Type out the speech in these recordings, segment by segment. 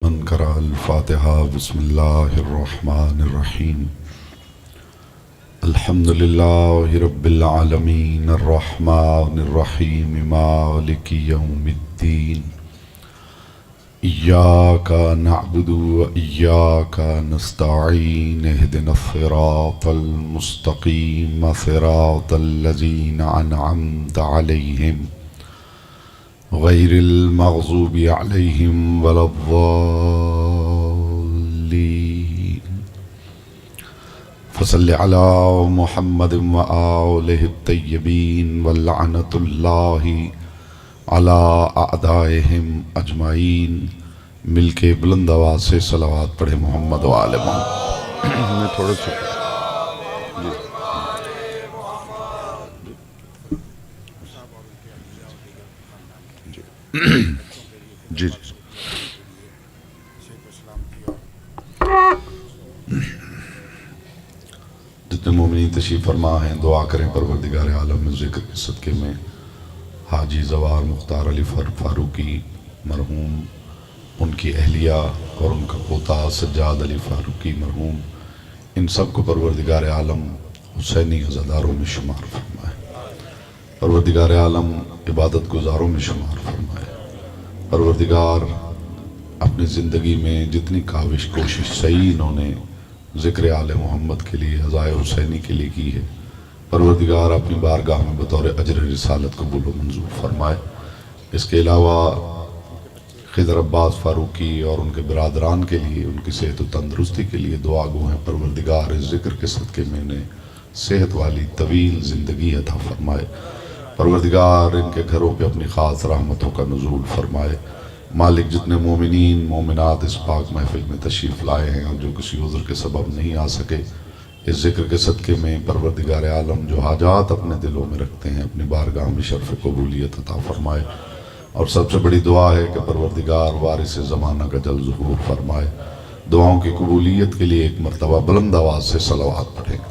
मन करा अल-फातिहा बिस्मिल्लाहिर्रहमानिर्रहीम अल्हम्दुलिल्लाहि रब्बिल आलमीन अर्रहमानिर्रहीम मालिकि यौमिद्दीन इय्याका नअबुदु व इय्याका नस्तईन इहदिनस सिरातल मुस्तकीम सिरातल लज़ीना अनअमता अलैहिम गैरिल मग़ज़ूबि अलैहिम वलद्दाल्लीन फसल्लि अला मुहम्मदिन व आलिहि तय्यबीन व लअनतुल्लाहि अला अअदाइहिम अजमाइन। मिलके बुलंद आवाज़ से सलावत पढ़े मोहम्मद व आले मोहम्मद। मैं थोड़ा सा जी जितने मोमिनीन तशरीफ़ फरमा हैं दुआ करें परवरदिगार आलम में ज़िक्र के सदक़े में हाजी ज़वार मुख्तार अली फ़ारूकी मरहूम, उनकी अहलिया और उनका पोता सज्जाद अली फ़ारूकी मरहूम, इन सब को परवरदिगार आलम हुसैनी अज़ादारों में शुमार फरमाए। परवरदिगार आलम इबादत गुजारों में शुमार फरमाए। परवरदिगार अपनी ज़िंदगी में जितनी काविश कोशिश सही इन्होंने ज़िक्र आले मोहम्मद के लिए हज़ाए हुसैनी के लिए की है, परवरदिगार अपनी बारगाह में बतौर अजर रिसालत कबूल व मंजूर फरमाए। इसके अलावा खिदर अब्बास फ़ारूकी और उनके बरादरान के लिए उनकी सेहत व तंदरुस्ती के लिए दुआ गो हैं। परवरदिगार इस ज़िक्र के सदक़े में इन्हें सेहत वाली तवील ज़िंदगी अता फरमाए। परवरदिगार इनके घरों पे अपनी ख़ास रहमतों का नुज़ूल फरमाए। मालिक जितने मोमिनीन मोमिनात इस पाक महफिल में तशरीफ़ लाए हैं और जो किसी उज़्र के सबब नहीं आ सके, इस ज़िक्र के सदक़े में परवरदिगार आलम जो हाजात अपने दिलों में रखते हैं अपनी बारगाह में शर्फ़ कबूलियत अता फरमाए। और सबसे बड़ी दुआ है कि परवरदिगार वारिस ज़माना का जल ज़हूर फरमाए। दुआओं की कबूलियत के लिए एक मरतबा बुलंद आवाज़ से सलावत पढ़ेंगे।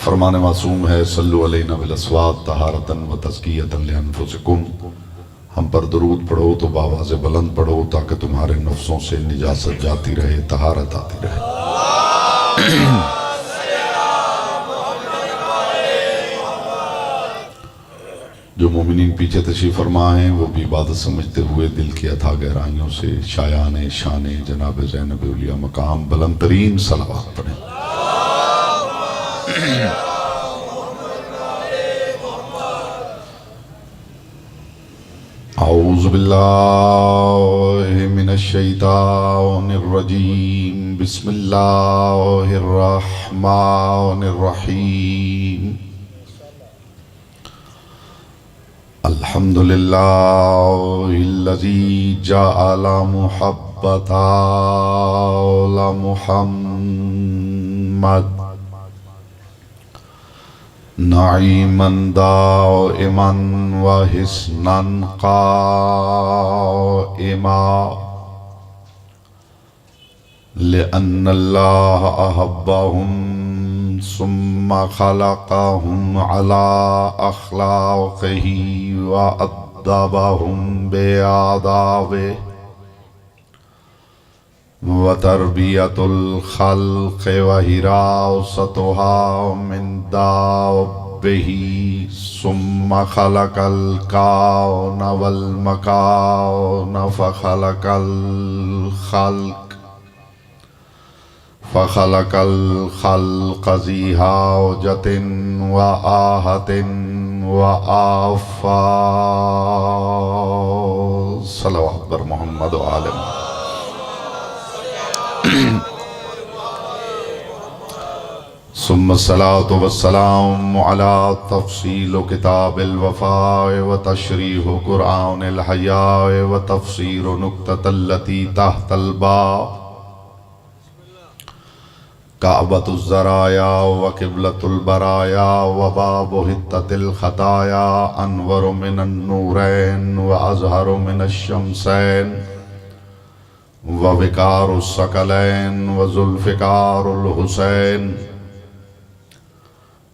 फरमान मासूम है सल्लु अलैना बिल अस्वात तहारतन व तज़कियतन लिअन्फुसिकुम। हम पर दरूद पढ़ो तो बावाज़ बुलंद पढ़ो ताकि तुम्हारे नफ्सों से निजासत जाती रहे, तहारत आती रहे। जो मोमिनीन पीछे तशरीफ़ फरमा हैं वो भी इबादत समझते हुए दिल की अथा गहराइयों से शायान शान जनाब ज़ैनब औलिया मकाम बुलंद तरीन सलावत पढ़ें। औज़ु बिल्लाहि मिनश शैतानिर रजीम बिस्मिल्लाहिर रहमानिर रहीम। अल्हम्दुलिल्लाहिल्लज़ी जअला मुहब्बता ला मुहम्मद नाइमन दाइमन व हिस्नन क़ाइमा लिअन्नल्लाह अहब्बहुम सुम्मा खलक़हुम अला अख़लाक़िही व अद्दबहुम बिआदाबिही व तरबियतुल ख़ल्क़ व हिरासतुहा मिन दाब्बिही सुम्मा खलक़ल कौन वल मकान फ़ख़लक़ल ख़ल्क़ फ़ख़लक़ल ख़ल्क़ ज़ी हाजतिन व आहतिन व आफ़ात। सल्लल्लाहु अलैहि मोहम्मद व आले मोहम्मद। सुम्मस्सलातु वस्सलामु अला तफ़सील किताबिल वफ़ाए व तशरीह क़ुरआनिल हयाए व तफ़सीर नुक्ततल्लती तहतल बाब काबतुज़ ज़राया व क़िबलतुल बराया व बाबु हित्ततिल ख़ताया अनवरु मिनन नूरैन व अज़हरु मिनश शम्सैन व विकारुस सकलैन व ज़ुल्फ़िकारुल हुसैन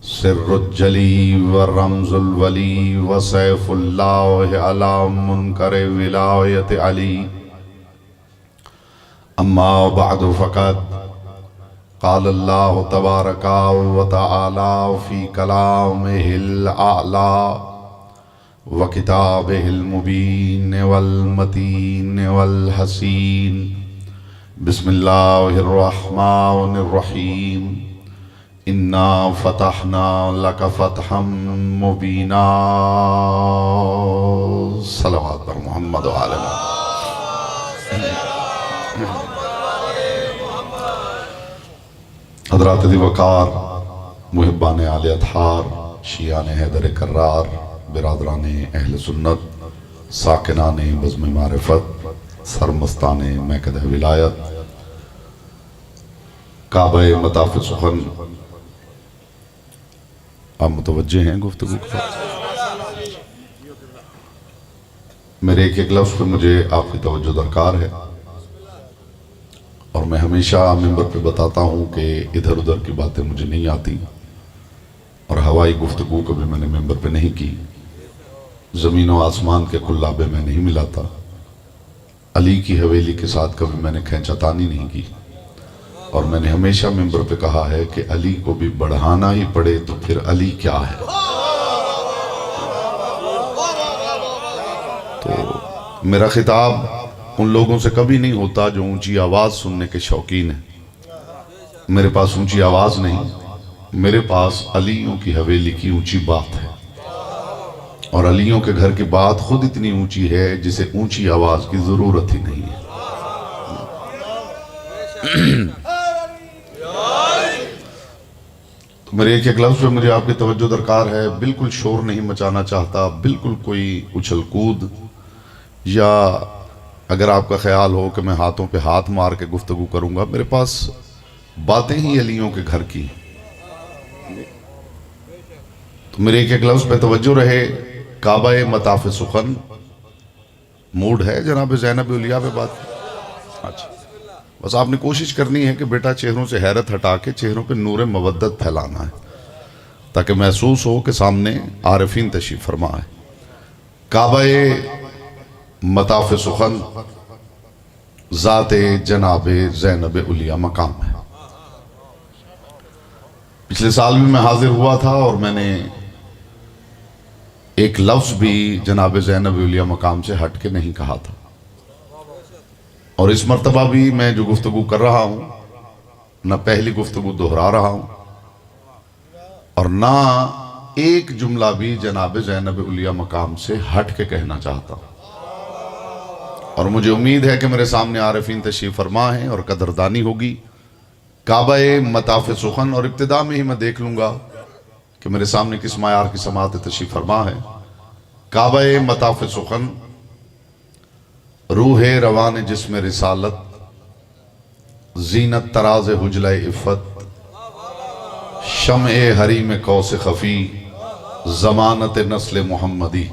सिर्रुज्जली व रमजुल वली व सैफुल्लाह अला मुनकर विलायत अली। अम्मा बअद फ़क़द क़ाल अल्लाह तबारका व तआला फ़ी कलामिहिल आला व किताबिहिल मुबीन वल मतीन वल हसीन। बिस्मिल्लाहिर रहमानिर रहीम। इन्ना फ़तहना लक फ़तहम मुबीना। सल्लल्लाहु अलैहि मुहम्मद व आले हज़रात वक़ार मुहिब्बान आले अतहार शियान हैदर कर्रार बिरादरान अहल सुन्नत साकिनान बज़्म मारिफत सरमस्तान महकद विलायत काबा मताफ़ सुखन। आप मुतवज्जे हैं गुफ्तगू का? मेरे एक एक लफ्ज़ पे मुझे आपकी तवज्जो दरकार है और मैं हमेशा मिंबर पे बताता हूँ कि इधर उधर की बातें मुझे नहीं आती और हवाई गुफ्तगू कभी मैंने मिंबर पे नहीं की। ज़मीन व आसमान के कुल्लाबे मैं नहीं मिलाता। अली की हवेली के साथ कभी मैंने खैंचातानी नहीं की और मैंने हमेशा मिंबर पे कहा है कि अली को भी बढ़ाना ही पड़े तो फिर अली क्या है। तो मेरा खिताब उन लोगों से कभी नहीं होता जो ऊंची आवाज़ सुनने के शौकीन हैं। मेरे पास ऊंची आवाज़ नहीं, मेरे पास अलियों की हवेली की ऊंची बात है और अलियों के घर की बात खुद इतनी ऊंची है जिसे ऊंची आवाज़ की ज़रूरत ही नहीं है। तो मेरे एक एक लफ्ज़ पे मुझे आपकी तवज्जो दरकार है। बिल्कुल शोर नहीं मचाना चाहता, बिल्कुल कोई उछल कूद या अगर आपका ख्याल हो कि मैं हाथों पे हाथ मार के गुफ्तगू करूंगा। मेरे पास बातें ही अलियों के घर की। तो मेरे एक एक लफ्ज़ पे तवज्जो रहे। काबा मताफ़ सुखन मूड है जनाब ज़ैनब उलिया पे बात। अच्छा, बस आपने कोशिश करनी है कि बेटा चेहरों से हैरत हटा के चेहरों पे नूर मवद्दत फैलाना है ताकि महसूस हो कि सामने आरिफीन तशरीफ़ फरमा है। काबा मताफ़ सुखन ज़ाते जनाब ज़ैनब उलिया मकाम है। पिछले साल भी मैं हाजिर हुआ था और मैंने एक लफ्ज़ भी जनाब ज़ैनब उलिया मकाम से हट के नहीं कहा था और इस मर्तबा भी मैं जो गुफ्तगू कर रहा हूँ न पहली गुफ्तगू दोहरा रहा हूँ और ना एक जुमला भी जनाब ज़ैनब उलिया मकाम से हट के कहना चाहता हूँ। और मुझे उम्मीद है कि मेरे सामने आरिफीन तशरीफ़ फरमा है और कदरदानी होगी। काबा मताफ़ सुखन और इब्तिदा में ही मैं देख लूँगा कि मेरे सामने किस मायार की समात तशरीफ़ फरमा है। काबा मताफ़ सुखन रूह रवान जिस्म रिसालत ज़ीनत तराज हुजला इफ़्फ़त शम्ए हरीम कौस खफ़ी ज़मानत नस्ल मुहम्मदी।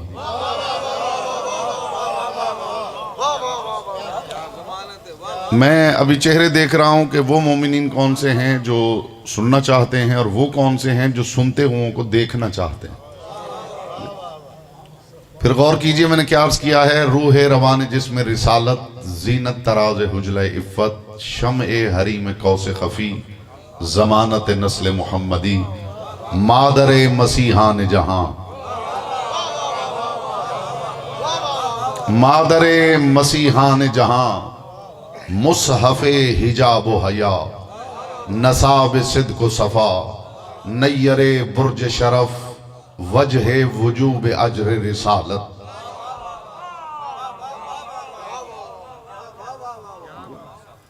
मैं अभी चेहरे देख रहा हूं कि वो मोमिनीन कौन से हैं जो सुनना चाहते हैं और वो कौन से हैं जो सुनते हुओं को देखना चाहते हैं। फिर गौर कीजिए मैंने क्या अर्ज किया है। रूह रवान जिस्म रिसालत ज़ीनत तराज हुजला इफ़्फ़त शम्ए हरीम कौस खफ़ी ज़मानत नस्ल मुहम्मदी। मादर मसीहान जहां मादर मसीहान जहां मुसहफ़े हिजाब व हया नसाब सिद्क़ सफ़ा नय्यरे बुर्ज शरफ वजह वजूब अजर रिसालत।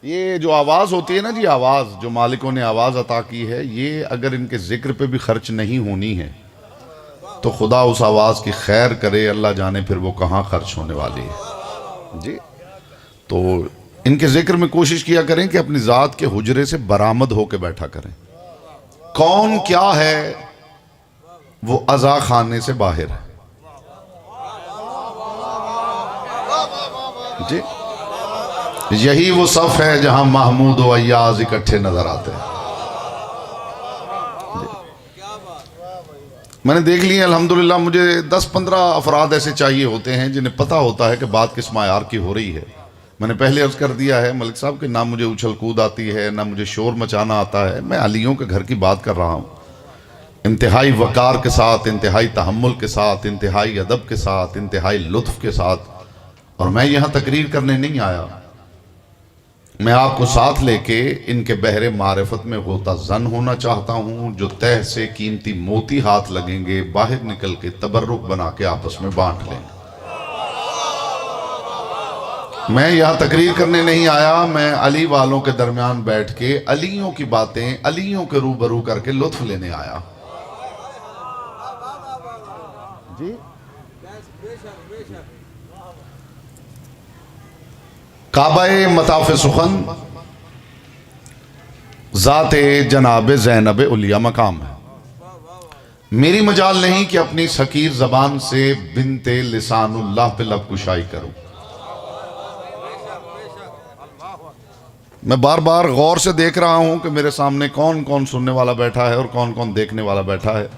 ये जो आवाज़ होती है ना जी, आवाज़ जो मालिकों ने आवाज़ अता की है, ये अगर इनके ज़िक्र पे भी खर्च नहीं होनी है तो खुदा उस आवाज़ की खैर करे। अल्लाह जाने फिर वो कहाँ खर्च होने वाली है जी। तो इनके जिक्र में कोशिश किया करें कि अपनी ज़ात के हुजरे से बरामद होकर बैठा करें। कौन क्या है वो अज़ा खाने से बाहर है जी। यही वो सफ़ है जहां महमूद व अय्याज इकट्ठे नजर आते हैं। मैंने देख लिया अल्हम्दुलिल्लाह। मुझे 10-15 अफराद ऐसे चाहिए होते हैं जिन्हें पता होता है कि बात किस मायार की हो रही है। मैंने पहले अर्ज कर दिया है मलिक साहब कि ना मुझे उछल कूद आती है, ना मुझे शोर मचाना आता है। मैं अलियों के घर की बात कर रहा हूँ, इंतहाई वक़ार के साथ, इंतहाई तहम्मुल के साथ, इंतहाई अदब के साथ, इंतहाई लुत्फ़ के साथ। और मैं यहाँ तकरीर करने नहीं आया, मैं आपको साथ लेके इनके बहरे मारिफत में गोता जन होना चाहता हूँ। जो तह से कीमती मोती हाथ लगेंगे, बाहर निकल के तबर्रुक बना के आपस में बांट लेंगे। मैं यहाँ तकरीर करने नहीं आया, मैं अली वालों के दरमियान बैठ के अलियों की बातें अलियों के रूबरू करके लुत्फ लेने आया। जी काबाए मताफ़ सुखन ज़ाते जनाब ज़ैनब उलिया मकाम है। मेरी मजाल नहीं कि अपनी सकीर ज़बान से बिनते लिसानुल्लाह पे लब कुशाई करूं। मैं बार बार गौर से देख रहा हूं कि मेरे सामने कौन कौन सुनने वाला बैठा है और कौन कौन देखने वाला बैठा है।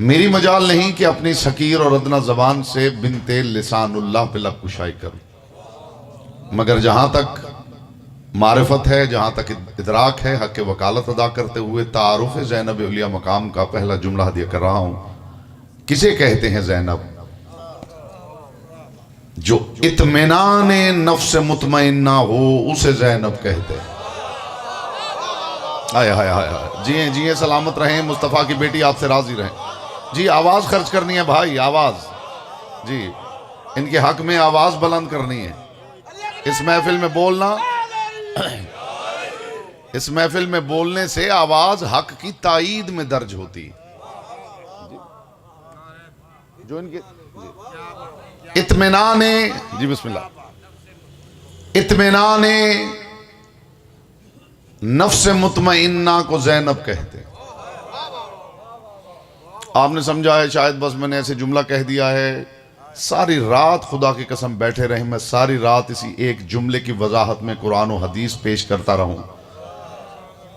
मेरी मजाल नहीं कि अपनी सकीर और अदना ज़बान से बिनते लिसानुल्लाह पे लब कुशाई करूं, मगर जहाँ तक मारिफत है, जहाँ तक इदराक है, हक़ वकालत अदा करते हुए तारुफ़ ज़ैनब उलिया मकाम का पहला जुमला हदिया कर रहा हूँ। किसे कहते हैं ज़ैनब? जो इत्मीनान नफ्स मुतमइन्ना हो उसे ज़ैनब कहते हैं। हाय हाय हाय हाय, जिए जिए सलामत रहें, मुस्तफ़ा की बेटी आपसे राज़ी रहें। जी आवाज़ खर्च करनी है भाई, आवाज़ जी, इनके हक़ में आवाज़ बुलंद करनी है। इस महफिल में बोलना, इस महफिल में बोलने से आवाज हक की ताईद में दर्ज होती। जो इनके इत्मीनाने, जी बिस्मिल्लाह, इत्मीनाने नफ्स मुतमइन्ना को ज़ैनब कहते हैं। आपने समझा है शायद बस मैंने ऐसे जुमला कह दिया है। सारी रात खुदा की कसम बैठे रहे, मैं सारी रात इसी एक जुमले की वजाहत में कुरान और हदीस पेश करता रहूं।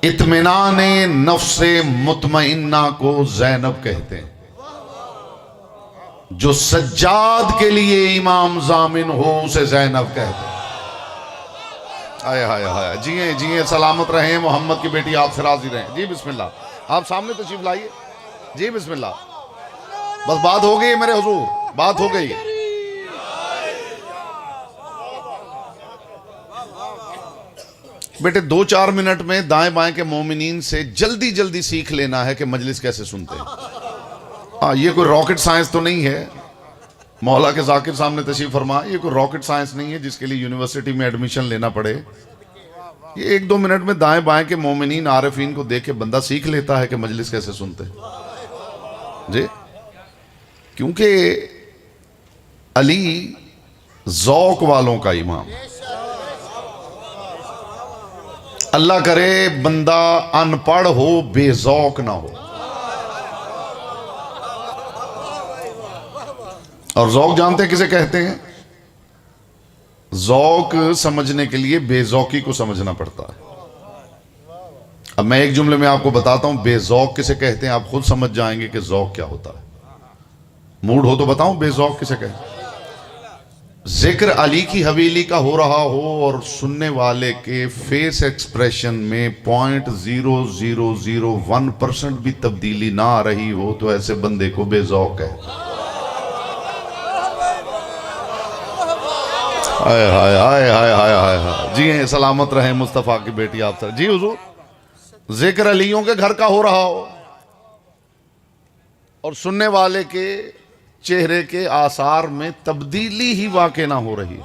इत्मीनाने नफ्से मुतमइन्ना को ज़ैनब कहते हैं। जो सज्जाद के लिए इमाम जामिन हो उसे ज़ैनब कहते हैं। आय हाय हाय, जिए जिए सलामत रहें, मोहम्मद की बेटी आपसे राजी रहें। जी बिस्मिल्लाह, आप सामने तशरीफ लाइए। जी बिस्मिल्लाह, बस बात हो गई मेरे हुजूर, बात हो गई। बेटे 2-4 मिनट में दाएं बाएं के मोमिनीन से जल्दी जल्दी सीख लेना है कि मजलिस कैसे सुनते हैं। हाँ, ये कोई रॉकेट साइंस तो नहीं है। मौला के जाकिर सामने तशरीफ फरमा, ये कोई रॉकेट साइंस नहीं है जिसके लिए यूनिवर्सिटी में एडमिशन लेना पड़े। ये 1-2 मिनट में दाएं बाएं के मोमिनीन आरिफीन को देख के बंदा सीख लेता है कि मजलिस कैसे सुनते हैं। जी, क्योंकि अली ज़ौक़ वालों का इमाम। अल्लाह करे बंदा अनपढ़ हो, बेज़ौक़ ना हो। और ज़ौक़ जानते हैं किसे कहते हैं? ज़ौक़ समझने के लिए बेज़ौक़ी को समझना पड़ता है। अब मैं एक जुमले में आपको बताता हूं बेज़ौक़ किसे कहते हैं, आप खुद समझ जाएंगे कि ज़ौक़ क्या होता है। मूड हो तो बताऊं बेज़ौक़ किसे कहते हैं? जिक्र अली की हवेली का हो रहा हो और सुनने वाले के फेस एक्सप्रेशन में 0.0001% भी तब्दीली ना आ रही हो तो ऐसे बंदे को बेज़ौक़ है। हाय हाय हाय हाय हाय हाय, जी सलामत रहे मुस्तफ़ा की बेटी आप सर। जी हुजूर, जिक्र अलियों के घर का हो रहा हो और सुनने वाले के चेहरे के आसार में तब्दीली ही वाक़ई ना हो रही,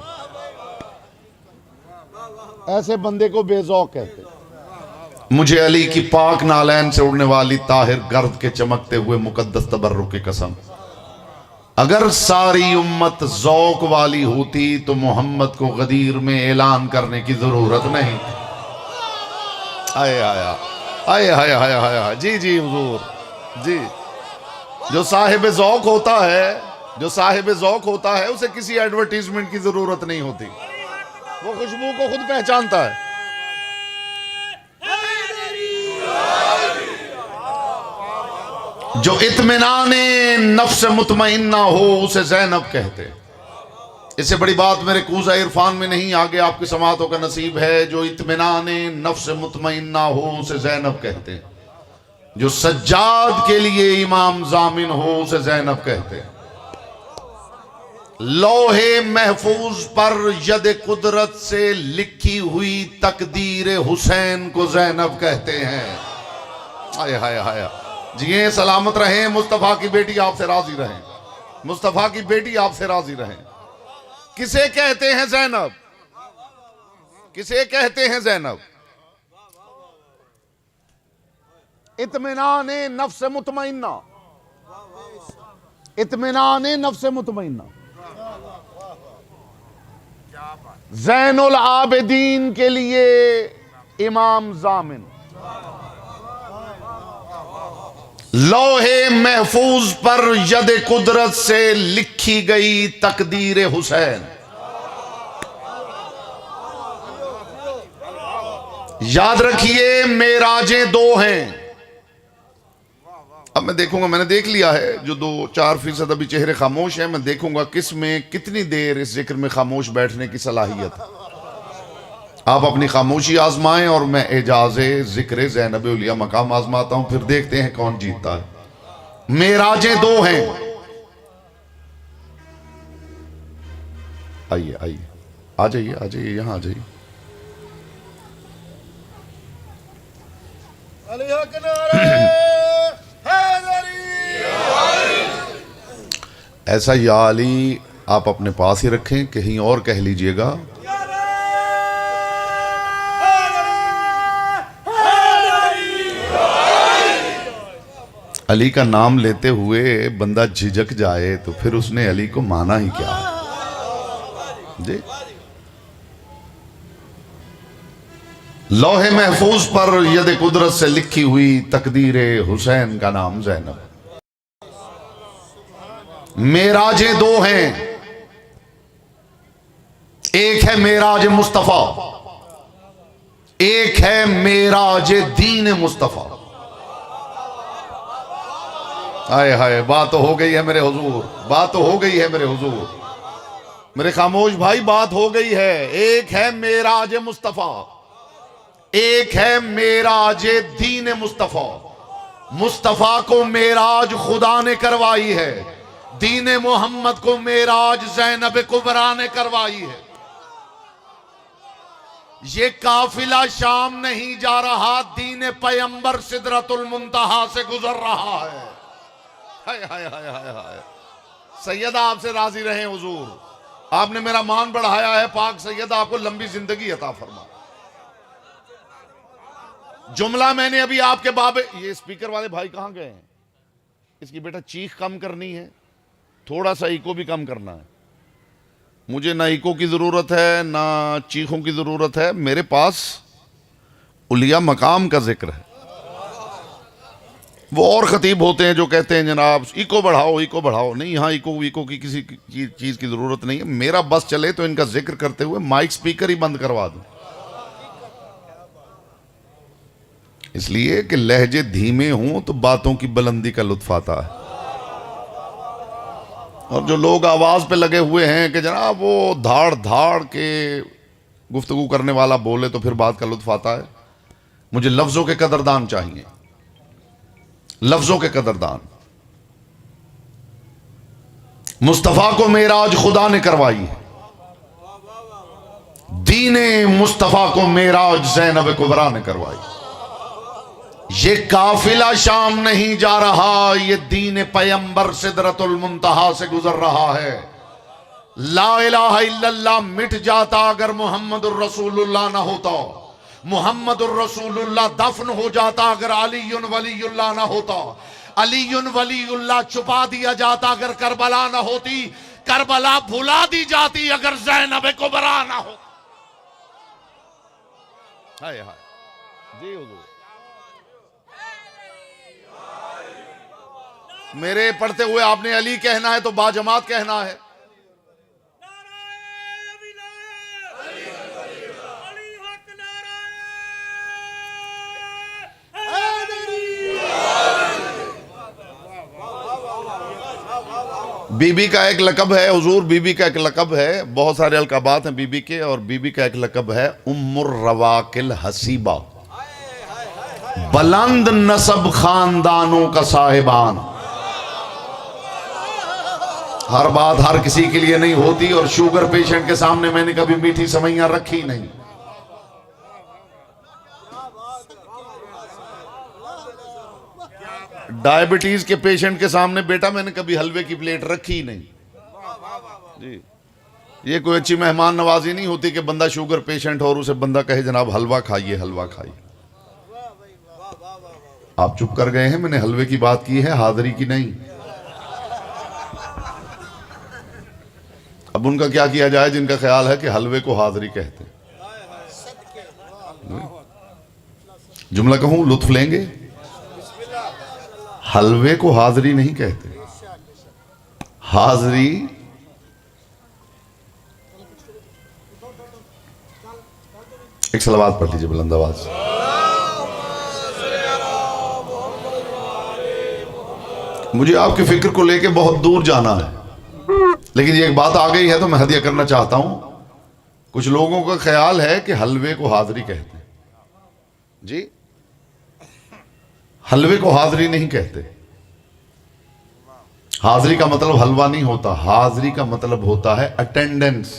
ऐसे बंदे को बेज़ौक़ कहते हैं। मुझे अली की पाक नालैन से उड़ने वाली ताहिर गर्द के चमकते हुए मुकद्दस तबर्रुक की कसम, अगर सारी उम्मत ज़ौक़ वाली होती तो मोहम्मद को गदीर में ऐलान करने की जरूरत नहीं। आए आया आए हाय हाय हाय, जी जी हुजूर जी। जो साहिब ज़ौक़ होता है, जो साहिब ज़ौक़ होता है उसे किसी एडवर्टीजमेंट की जरूरत नहीं होती, वो खुशबू को खुद पहचानता है। जो इत्मीनाने नफ्स मुतमइन्ना हो उसे ज़ैनब कहते हैं। इससे बड़ी बात मेरे कूज़ा इरफान में नहीं, आगे आपकी समातों का नसीब है। जो इत्मीनाने नफ्स मुतमइन्ना हो उसे ज़ैनब कहते हैं। जो सज्जाद के लिए इमाम जामिन हो उसे ज़ैनब कहते हैं। लौहे महफूज पर यद कुदरत से लिखी हुई तकदीर हुसैन को ज़ैनब कहते हैं। हाय हाय हाय, जिए सलामत रहें, मुस्तफ़ा की बेटी आपसे राजी रहें, मुस्तफ़ा की बेटी आपसे राजी रहें। किसे कहते हैं ज़ैनब? किसे कहते हैं ज़ैनब? इत्मीनाने नफ्स मुतमइन्ना, इत्मीनाने नफ्स मुतमइन्ना। ज़ैनुल आबिदीन के लिए इमाम जामिन। लौहे महफूज पर यद कुदरत से लिखी गई तकदीर हुसैन। याद रखिए, मेराजें दो हैं। अब मैं देखूंगा, मैंने देख लिया है, जो 2-4% अभी चेहरे खामोश हैं, मैं देखूंगा किस में कितनी देर इस जिक्र में खामोश बैठने की सलाहियत है। आप अपनी खामोशी आजमाएं और मैं एजाज़े जिक्र ज़ैनब उलिया मकाम आजमाता हूं, फिर देखते हैं कौन जीतता है। मेराजें दो हैं। आइए आइए, आ जाइए आ जाइए, यहां आ जाइए। ऐसा या अली आप अपने पास ही रखें, कहीं और कह लीजिएगा। अली का नाम लेते हुए बंदा झिझक जाए तो फिर उसने अली को माना ही क्या जी। लौहे महफूज पर यद कुदरत से लिखी हुई तकदीर हुसैन का नाम ज़ैनब। मेराजें दो हैं, एक है मेराज मुस्तफा, एक है मेराज दीन मुस्तफा। हाय हाय, बात तो हो गई है मेरे हुजूर, बात तो हो गई है मेरे हुजूर, मेरे खामोश भाई, बात हो गई है। एक है मेराज मुस्तफा, एक है मेराज दीन मुस्तफा। मुस्तफा को मेराज खुदा ने करवाई है, दीन मोहम्मद को मेराज ज़ैनब कुबरा ने करवाई है। ये काफिला शाम नहीं जा रहा, दीन पैगंबर सिदरतुल मुंतहा से गुजर रहा है। हाय हाय हाय हाय हाय, सैयदा आपसे राजी रहे हुजूर, आपने मेरा मान बढ़ाया है। पाक सैयदा आपको लंबी जिंदगी अता फरमा। जुमला मैंने अभी आपके बाबे, ये स्पीकर वाले भाई कहां गए हैं? इसकी बेटा चीख कम करनी है, थोड़ा सा इको भी कम करना है। मुझे ना इको की ज़रूरत है ना चीखों की ज़रूरत है, मेरे पास उलिया मकाम का जिक्र है। वो और खतीब होते हैं जो कहते हैं जनाब इको बढ़ाओ इको बढ़ाओ। नहीं, यहाँ इको की किसी चीज़ की ज़रूरत नहीं है। मेरा बस चले तो इनका जिक्र करते हुए माइक स्पीकर ही बंद करवा दूं, इसलिए कि लहजे धीमे हों तो बातों की बुलंदी का लुत्फ आता है। और जो लोग आवाज़ पे लगे हुए हैं कि जनाब वो धाड़ धाड़ के गुफ्तगू करने वाला बोले तो फिर बात का लुत्फ आता है। मुझे लफ्ज़ों के कदरदान चाहिए, लफ्ज़ों के कदरदान। मुस्तफ़ा को मेराज खुदा ने करवाई है, दीने मुस्तफ़ा को मेराज ज़ैनब कुबरा ने करवाई। ये काफिला शाम नहीं जा रहा, ये दीन पैगंबर सिदरतुल मुंतहा से गुजर रहा है। ला इलाहा इल्लल्लाह मिट जाता अगर मुहम्मदुर रसूलुल्लाह ना होता, मुहम्मदुर रसूलुल्लाह दफन हो जाता अगर अलीयुन वलीयुल्लाह ना होता, अलीयुन वलीयुल्लाह छुपा दिया जाता अगर करबला ना होती, करबला भुला दी जाती अगर ज़ैनब कुबरा ना हो। हाय हाय जी हुजूर, मेरे पढ़ते हुए आपने अली कहना है तो बाजमात कहना है। बीबी का एक लकब है हुजूर, बीबी का एक लकब है, बहुत सारे अलकाबात हैं बीबी के, और बीबी का एक लकब है उम्मुर रवाकिल हसीबा, बुलंद नसब खानदानों का साहिबान। हर बात हर किसी के लिए नहीं होती, और शुगर पेशेंट के सामने मैंने कभी मीठी सवैयां रखी नहीं। डायबिटीज के पेशेंट के सामने बेटा मैंने कभी हलवे की प्लेट रखी नहीं जी। ये कोई अच्छी मेहमान नवाजी नहीं होती कि बंदा शुगर पेशेंट हो और उसे बंदा कहे जनाब हलवा खाइए, हलवा खाइए। आप चुप कर गए हैं, मैंने हलवे की बात की है, हाजिरी की नहीं। अब उनका क्या किया जाए जिनका ख्याल है कि हलवे को हाजिरी कहते हैं। जुमला कहूं, लुत्फ लेंगे। हलवे को हाजिरी नहीं कहते, हाजिरी एक सलावत पढ़ लीजिए बुलंद आवाज से। मुझे आपकी फिक्र को लेके बहुत दूर जाना है, लेकिन ये एक बात आ गई है तो मैं हदिया करना चाहता हूं। कुछ लोगों का ख्याल है कि हलवे को हाजिरी कहते हैं जी। हलवे को हाजिरी नहीं कहते। हाजिरी का मतलब हलवा नहीं होता, हाजिरी का मतलब होता है अटेंडेंस।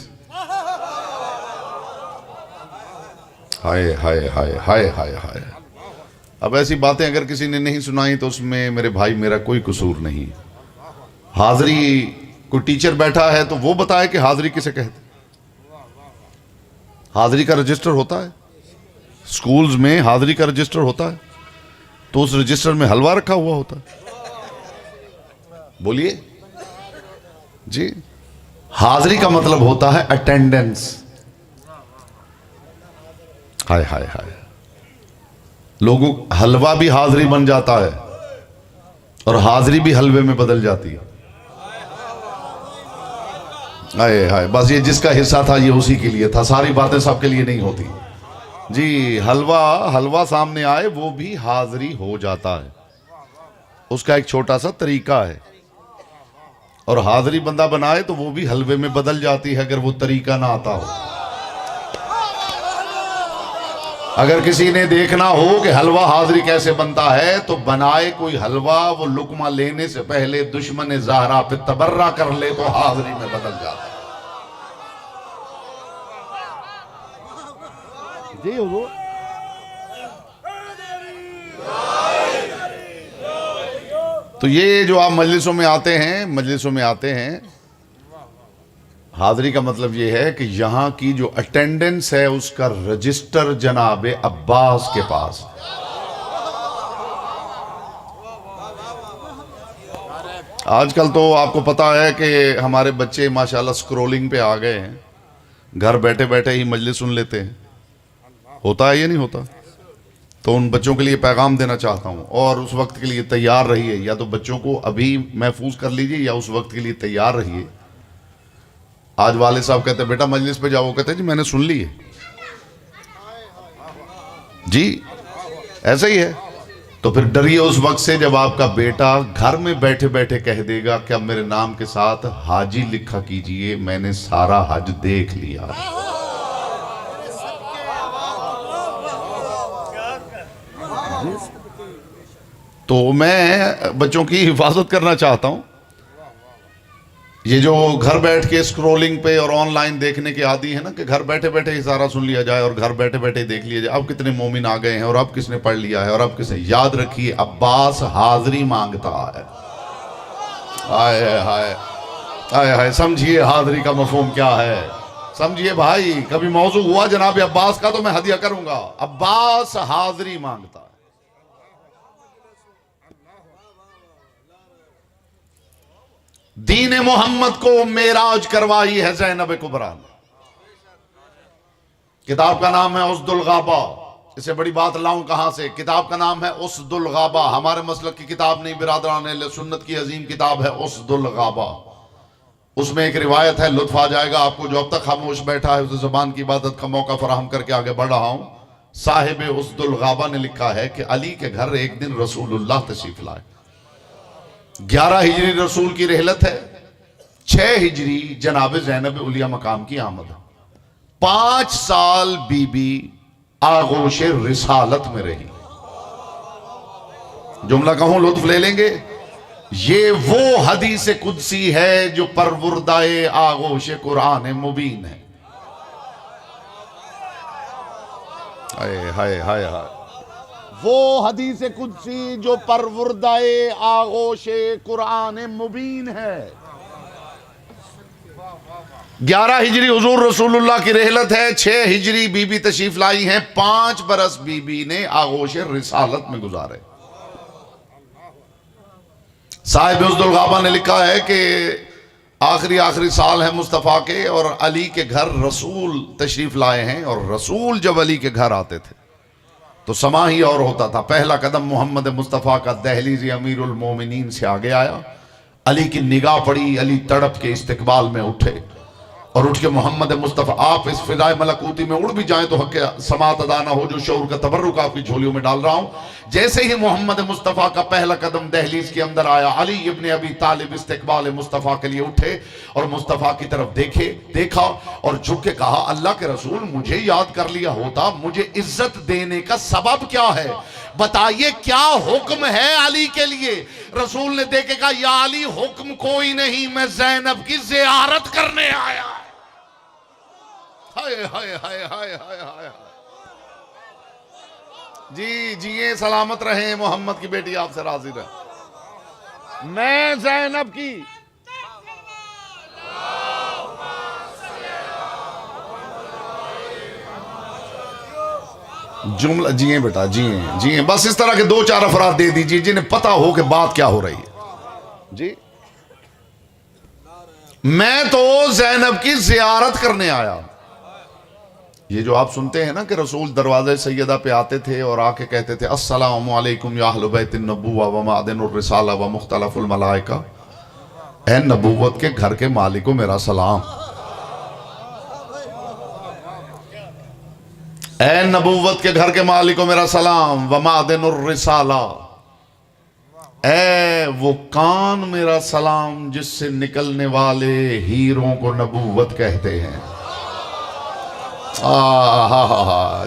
हाय हाय हाय हाय हाय हाय। अब ऐसी बातें अगर किसी ने नहीं सुनाई तो उसमें मेरे भाई मेरा कोई कसूर नहीं। हाजिरी, कोई टीचर बैठा है तो वो बताए कि हाजिरी किसे कहते। हाजिरी का रजिस्टर होता है, स्कूल्स में हाजिरी का रजिस्टर होता है, तो उस रजिस्टर में हलवा रखा हुआ होता है। बोलिए जी। हाजिरी का मतलब होता है अटेंडेंस। हाय हाय हाय। लोगों, हलवा भी हाजिरी बन जाता है और हाजिरी भी हलवे में बदल जाती है। हाय हाय। बस ये जिसका हिस्सा था ये उसी के लिए था, सारी बातें सबके लिए नहीं होती जी। हलवा सामने आए वो भी हाजिरी हो जाता है, उसका एक छोटा सा तरीका है। और हाजिरी बंदा बनाए तो वो भी हलवे में बदल जाती है अगर वो तरीका ना आता हो। अगर किसी ने देखना हो कि हलवा हाजिरी कैसे बनता है तो बनाए कोई हलवा, वो लुकमा लेने से पहले दुश्मन ज़हरा पे तबर्रा कर ले तो हाजिरी में बदल जाता है जी। वो तो ये जो आप मजलिसों में आते हैं, हाजिरी का मतलब ये है कि यहां की जो अटेंडेंस है उसका रजिस्टर जनाब अब्बास के पास। आजकल तो आपको पता है कि हमारे बच्चे माशाल्लाह स्क्रोलिंग पे आ गए हैं, घर बैठे बैठे ही मजलिस सुन लेते हैं। होता है ये नहीं होता? तो उन बच्चों के लिए पैगाम देना चाहता हूँ, और उस वक्त के लिए तैयार रहिए। या तो बच्चों को अभी महफूज कर लीजिए या उस वक्त के लिए तैयार रहिए। आज वाले साहब कहते हैं बेटा मजलिस पे जाओ, कहते हैं जी मैंने सुन ली है जी, ऐसा ही है। तो फिर डरिए उस वक्त से जब आपका बेटा घर में बैठे बैठे कह देगा कि अब मेरे नाम के साथ हाजी लिखा कीजिए, मैंने सारा हज देख लिया। तो मैं बच्चों की हिफाजत करना चाहता हूं। ये जो घर बैठ के स्क्रोलिंग पे और ऑनलाइन देखने के आदी है ना, कि घर बैठे बैठे ही सारा सुन लिया जाए और घर बैठे बैठे देख लिया जाए। अब कितने मोमिन आ गए हैं और अब किसने पढ़ लिया है और अब किसने। याद रखिए अब्बास हाजिरी मांगता है। हाय हाय हाय हाय। समझिए हाजिरी का मफहूम क्या है, समझिए भाई। कभी मौजू हुआ जनाब अब्बास का तो मैं हदिया करूंगा। अब्बास हाजिरी मांगता है। दीन मोहम्मद को मेराज करवाई है ज़ैनब कुबरा ने। किताब का नाम है उसदुल गाबा। इससे बड़ी बात लाऊं कहां से? किताब का नाम है उसदुल गाबा। हमारे मसलक की किताब नहीं, बिरादरान अहले सुन्नत की अजीम किताब है उसदुल गाबा। उसमें एक रिवायत है, लुत्फ आ जाएगा आपको। जो अब तक खामोश बैठा है उसे जुबान की इबादत का मौका फराहम करके आगे बढ़ रहा हूं। साहिब उसदुल गाबा ने लिखा है कि अली के घर एक दिन रसूलुल्लाह तशरीफ लाए। 11 हिजरी रसूल की रहलत है। 6 हिजरी जनाब ज़ैनब उलिया मकाम की आमद। 5 साल बीबी आगोश रिसालत में रही। जुमला कहूं लुत्फ ले लेंगे। ये वो हदीस कुदसी है जो परवुरदाए आगोश कुरान मुबीन है। हाय हाय हाय हाय। वो हदीस कुदसी जो परवुरदाए आगोश कुरान मुबीन है। 11 हिजरी हुजूर रसूलुल्लाह की रहलत है। 6 हिजरी बीबी तशरीफ लाई हैं। 5 बरस बीबी ने आगोश रिसालत में गुजारे। साहिब उज़्दुल गाबा ने लिखा है कि आखिरी साल है मुस्तफ़ा के और अली के घर रसूल तशरीफ लाए हैं। और रसूल जब अली के घर आते थे तो समा ही और होता था। पहला कदम मोहम्मद मुस्तफ़ा का दहलीज़ अमीरुल मोमिनीन से आगे आया। अली की निगाह पड़ी। अली तड़प के इस्तकबाल में उठे और उठ के मोहम्मद मुस्तफ़ा, आप इस फिदाए मलकूती में उड़ भी जाएं तो हक़ समात अदा ना हो जो शऊर का तबर्रुक आपकी झोलियों में डाल रहा हूं। जैसे ही मोहम्मद मुस्तफ़ा का पहला कदम दहलीज के अंदर आया, अली इब्ने अबी तालिब इस्तकबाल मुस्तफ़ा के लिए उठे और मुस्तफ़ा की तरफ देखा और झुक के कहा, अल्लाह के रसूल मुझे याद कर लिया होता, मुझे इज्जत देने का सबब क्या है, बताइए क्या हुक्म है अली के लिए। रसूल ने देखे कहा, या अली हुक्म कोई नहीं, मैं ज़ैनब की ज़ियारत करने आया। हाय हाय हाय हाय हाय हाय। जी जिए सलामत रहे, मोहम्मद की बेटी आपसे राजी रहे। मैं ज़ैनब की जुमला, जिए बेटा जिए, बस इस तरह के 2-4 अफराद दे दीजिए जिन्हें पता हो कि बात क्या हो रही है। जी मैं तो ज़ैनब की ज़ियारत करने आया। ये जो आप सुनते हैं ना कि रसूल दरवाज़े सैयदा पे आते थे और आके कहते थे, अस्सलामु अलैकुम या अहले बैतिन नबुव्वा व मादिनुर रिसाला व मुख्तलफुल मलाइका, ऐ नबूवत के घर के मालिको मेरा सलाम, ऐ नबूवत के घर के मालिको मेरा सलाम, व मादिनुर रिसाला, ऐ वो कान मेरा सलाम जिससे निकलने वाले हीरों को नबूवत कहते हैं।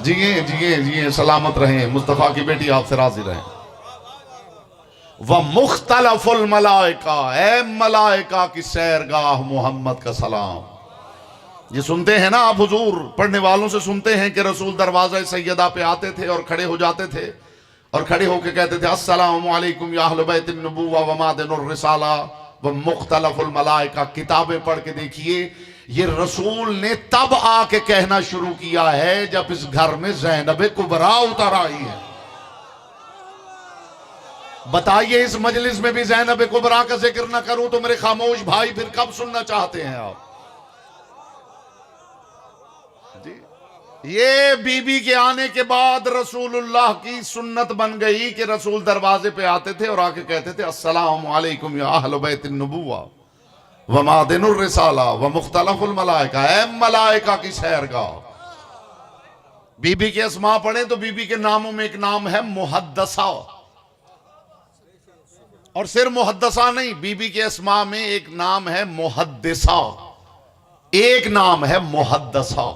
जिए जिए जिए सलामत रहें, मुस्तफ़ा की बेटी आपसे राजी रहें। व मुख्तलफुल मलाइका, ऐ मलाइका की सैरगाह मोहम्मद का सलाम। ये सुनते हैं ना आप, हुजूर पढ़ने वालों से सुनते हैं कि रसूल दरवाज़ा सैयदा पे आते थे और खड़े हो जाते थे और खड़े होकर कहते थे, अस्सलामु अलैकुम या अहले बैतिन नबुव्वा व मादिनुर रिसाला व मुख्तलफुल मलाइका। किताबें पढ़ के देखिए, ये रसूल ने तब आके कहना शुरू किया है जब इस घर में ज़ैनब कुबरा उतर आई है। बताइए इस मजलिस में भी ज़ैनब कुबरा का जिक्र ना करूं तो मेरे खामोश भाई फिर कब सुनना चाहते हैं आप। जी ये बीबी के आने के बाद रसूलुल्लाह की सुन्नत बन गई कि रसूल दरवाजे पे आते थे और आके कहते थे, अस्सलामु अलैकुम या अहले बैतिन नबुव्वा व मादिनुर रिसाला व मुख्तलफुल मलाइका, ऐ मलाइका की सैरगाह। बीबी के अस्मा पढ़े तो बीबी के नामों में एक नाम है मुहद्दसा, और सिर्फ मुहद्दसा नहीं, बीबी के अस्मा में एक नाम है मुहद्दिसा, एक नाम है मुहद्दसा।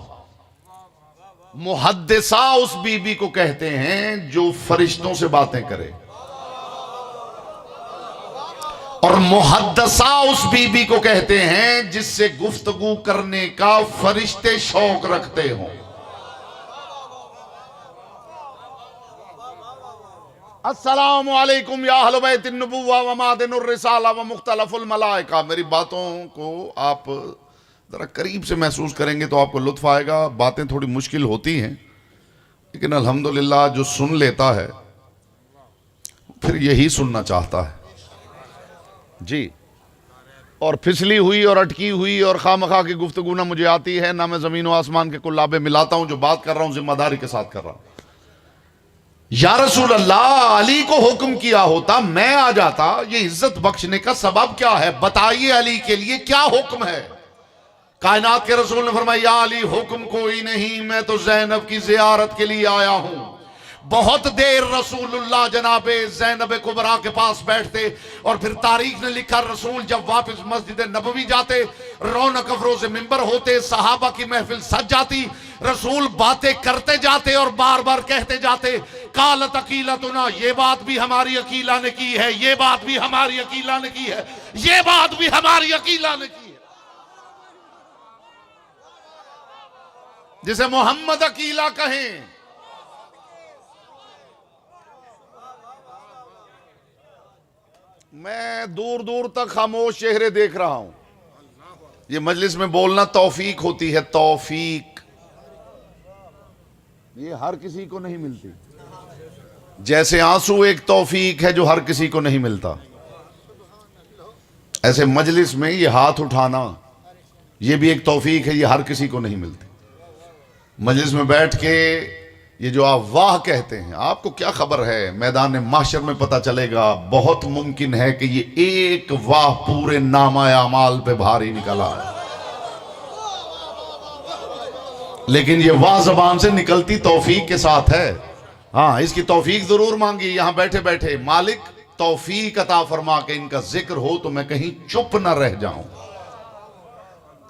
मुहद्दिसा उस बीबी को कहते हैं जो फरिश्तों से बातें करे, और मुहद्दसा उस बीबी को कहते हैं जिससे गुफ्तगू करने का फरिश्ते शौक रखते हों। अस्सलामु अलैकुम या अहले बैतिन नबुव्वा व मादिनुर रिसाला व मुख्तलफुल मलाइका। मेरी बातों को आप जरा करीब से महसूस करेंगे तो आपको लुत्फ आएगा। बातें थोड़ी मुश्किल होती हैं लेकिन अल्हम्दुलिल्लाह जो सुन लेता है फिर यही सुनना चाहता है। जी और फिसली हुई और अटकी हुई और खामखा की गुफ्तगू ना मुझे आती है, ना मैं ज़मीन व आसमान के कुल्लाबे मिलाता हूं। जो बात कर रहा हूं जिम्मेदारी के साथ कर रहा हूं। या रसूल अल्लाह, अली को हुक्म किया होता मैं आ जाता, ये इज्जत बख्शने का सबब क्या है, बताइए अली के लिए क्या हुक्म है। कायनात के रसूल ने फरमाया, या अली हुक्म कोई नहीं, मैं तो ज़ैनब की ज़ियारत के लिए आया हूं। बहुत देर रसूलुल्लाह जनाबे ज़ैनब कुबरा के पास बैठते और फिर तारीख ने लिखा रसूल जब वापस मस्जिद नबवी जाते, रौनक अफरोज़ मिंबर होते, सहाबा की महफिल सज जाती, रसूल बातें करते जाते और बार बार कहते जाते कालत अकीलतुना, ये बात भी हमारी अकीला ने की है, ये बात भी हमारी अकीला ने की है, ये बात भी हमारी अकीला ने की है। जिसे मोहम्मद अकीला कहें। मैं दूर दूर तक खामोश चेहरे देख रहा हूं। ये मजलिस में बोलना तौफीक होती है, तौफीक ये हर किसी को नहीं मिलती। जैसे आंसू एक तौफीक है जो हर किसी को नहीं मिलता, ऐसे मजलिस में ये हाथ उठाना ये भी एक तौफीक है, ये हर किसी को नहीं मिलती। मजलिस में बैठ के ये जो आप वाह कहते हैं, आपको क्या खबर है, मैदान माशर में पता चलेगा। बहुत मुमकिन है कि ये एक वाह पूरे नामाए अमाल पे भारी निकला है, लेकिन ये वाह जबान से निकलती तौफीक के साथ है। हाँ, इसकी तौफीक जरूर मांगी यहां बैठे बैठे, मालिक तौफीक अता फरमा के इनका जिक्र हो तो मैं कहीं चुप न रह जाऊं,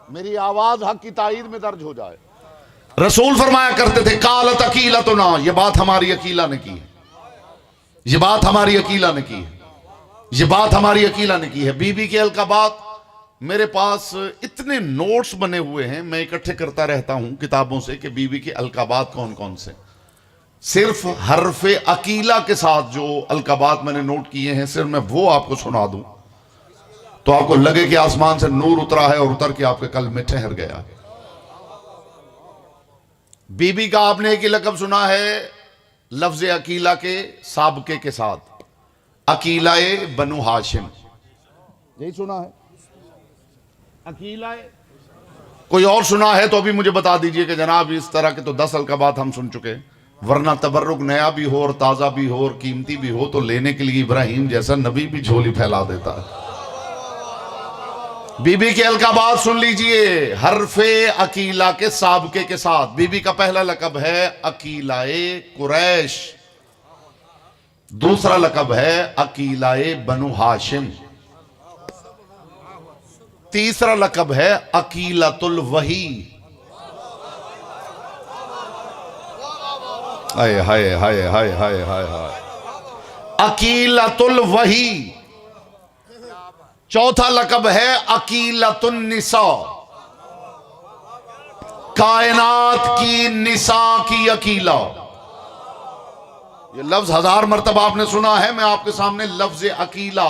मेरी आवाज हक की ताईद में दर्ज हो जाए। रसूल फरमाया करते थे कालत अकीलतुना, ये बात हमारी अकीला ने की है, ये बात हमारी अकीला ने की है, ये बात हमारी अकीला ने की है। बीबी के अलकाबात मेरे पास इतने नोट्स बने हुए हैं, मैं इकट्ठे करता रहता हूं किताबों से कि बीबी के अलकाबात कौन कौन से। सिर्फ हरफे अकीला के साथ जो अलकाबात मैंने नोट किए हैं, सिर्फ मैं वो आपको सुना दूं तो आपको लगे कि आसमान से नूर उतरा है और उतर के आपके कल्ब में ठहर गया है। बीबी का आपने एक ही लक़ब सुना है लफ्ज़ अकीला के साबके के साथ, अकीलाए बनु हाशिम, यही सुना है अकीलाए। कोई और सुना है तो अभी मुझे बता दीजिए कि जनाब इस तरह के तो 10 अलकाबात हम सुन चुके, वरना तबर्रुक नया भी हो और ताज़ा भी हो और कीमती भी हो तो लेने के लिए इब्राहिम जैसा नबी भी झोली फैला देता है। बीबी के अलकाबात सुन लीजिए, हरफे अकीला के साबके के साथ। बीबी का पहला लक़ब है अकीलाए कुरैश, दूसरा लक़ब है अकीलाए बनु हाशिम, तीसरा लक़ब है अकीलतुल वही। हाय हाय हाय हाय हाय हाय हाय, अकीलतुल वही। चौथा लक़ब है अकीलतुन निसा, कायनात की निसा की अकीला। ये लफ्ज 1000 मर्तबा आपने सुना है, मैं आपके सामने लफ्ज अकीला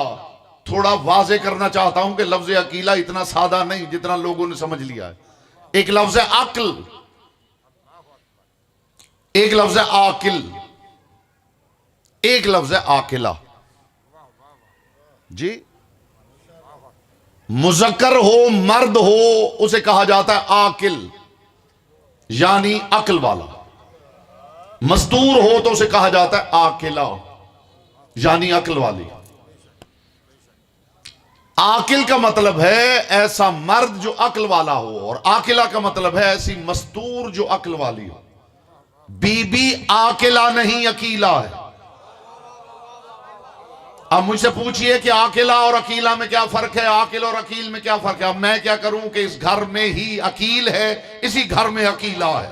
थोड़ा वाज़े करना चाहता हूं कि लफ्ज अकीला इतना सादा नहीं जितना लोगों ने समझ लिया है। एक लफ्ज है अक्ल, एक लफ्ज है आकिल, एक लफ्ज है आकिला। जी, मुज़क्कर हो मर्द हो उसे कहा जाता है आकिल यानी अक्ल वाला, मस्तूर हो तो उसे कहा जाता है आकिला यानी अक्ल वाली। आकिल का मतलब है ऐसा मर्द जो अक्ल वाला हो, और आकिला का मतलब है ऐसी मस्तूर जो अक्ल वाली हो। बीबी आकिला नहीं अकीला है। अब मुझसे पूछिए कि आकिला और अकीला में क्या फर्क है, आकिल और अकील में क्या फर्क है। अब मैं क्या करूं कि इस घर में ही अकील है, इसी घर में अकीला है।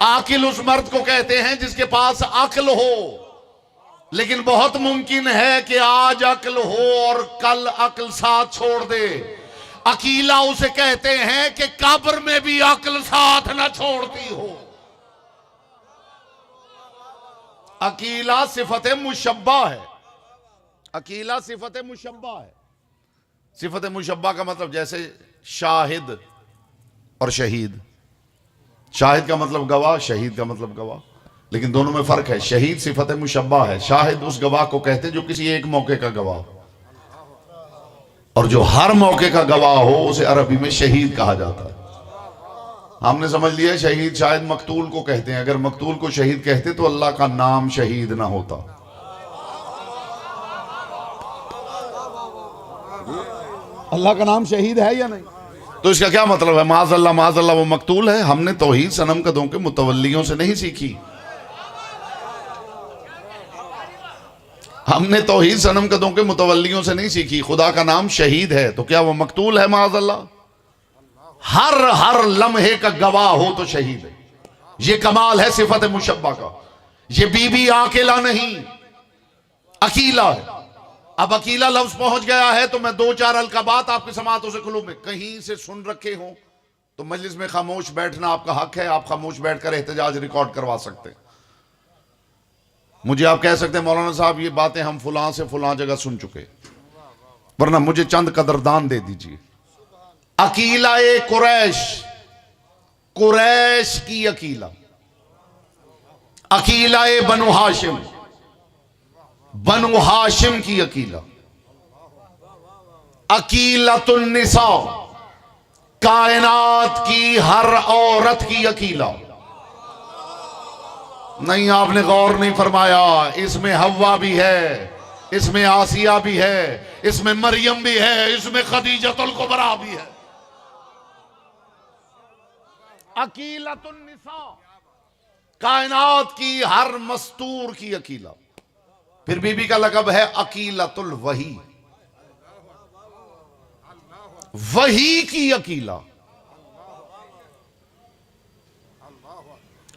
आकिल उस मर्द को कहते हैं जिसके पास अक्ल हो, लेकिन बहुत मुमकिन है कि आज अक्ल हो और कल अक्ल साथ छोड़ दे। अकीला उसे कहते हैं कि कब्र में भी अक्ल साथ ना छोड़ती हो। अकीला सिफत मुशब्बा है, अकीला सिफत मुशब्बा है। सिफत मुशब्बा का मतलब जैसे शाहिद और शहीद। शाहिद का मतलब गवाह, शहीद का मतलब गवाह, लेकिन दोनों में फर्क है। शहीद सिफत मुशब्बा है, शाहिद उस गवाह को कहते हैं जो किसी एक मौके का गवाह हो, और जो हर मौके का गवाह हो उसे अरबी में शहीद कहा जाता है। हमने समझ लिया शहीद शायद मकतूल को कहते हैं, अगर मकतूल को शहीद कहते तो अल्लाह का नाम शहीद ना होता। अल्लाह का नाम शहीद है या नहीं? तो इसका क्या मतलब है? माज़अल्लाह माज़अल्लाह वो मकतूल है। हमने तौहीद सनम कदों के मुतवल्लियों से नहीं सीखी, हमने तौहीद सनम कदों के मुतवल्लियों से नहीं सीखी। खुदा का नाम शहीद है तो क्या वो मकतूल है? माज़अल्लाह, हर हर लम्हे का गवाह हो तो शहीद है। ये कमाल है सिफत मुशब्बा का। ये बीबी अकेला नहीं, अकीला है। अब अकीला लफ्ज पहुंच गया है तो मैं दो चार अलकाबात आपकी समातों से खुलू में कहीं से सुन रखे हो तो मजलिस में खामोश बैठना आपका हक है। आप खामोश बैठकर एहतजाज रिकॉर्ड करवा सकते हैं। मुझे आप कह सकते हैं मौलाना साहब ये बातें हम फुलां से फुलां जगह सुन चुके, वरना मुझे चंद कदरदान दे दीजिए। अकीला ए कुरैश, कुरैश की अकीला, अकीला ए बनु हाशिम, बनु हाशिम की अकीला, अकीलतुन निसा, कायनात की हर औरत की अकीला। नहीं, आपने गौर नहीं फरमाया। इसमें हव्वा भी है, इसमें आसिया भी है, इसमें मरियम भी है, इसमें खदीजतुल कुबरा भी है। अकीलतुन निसा, कायनात की हर मस्तूर की अकीला। फिर बीबी का लक़ब है अकीलतुल वही, वही की अकीला।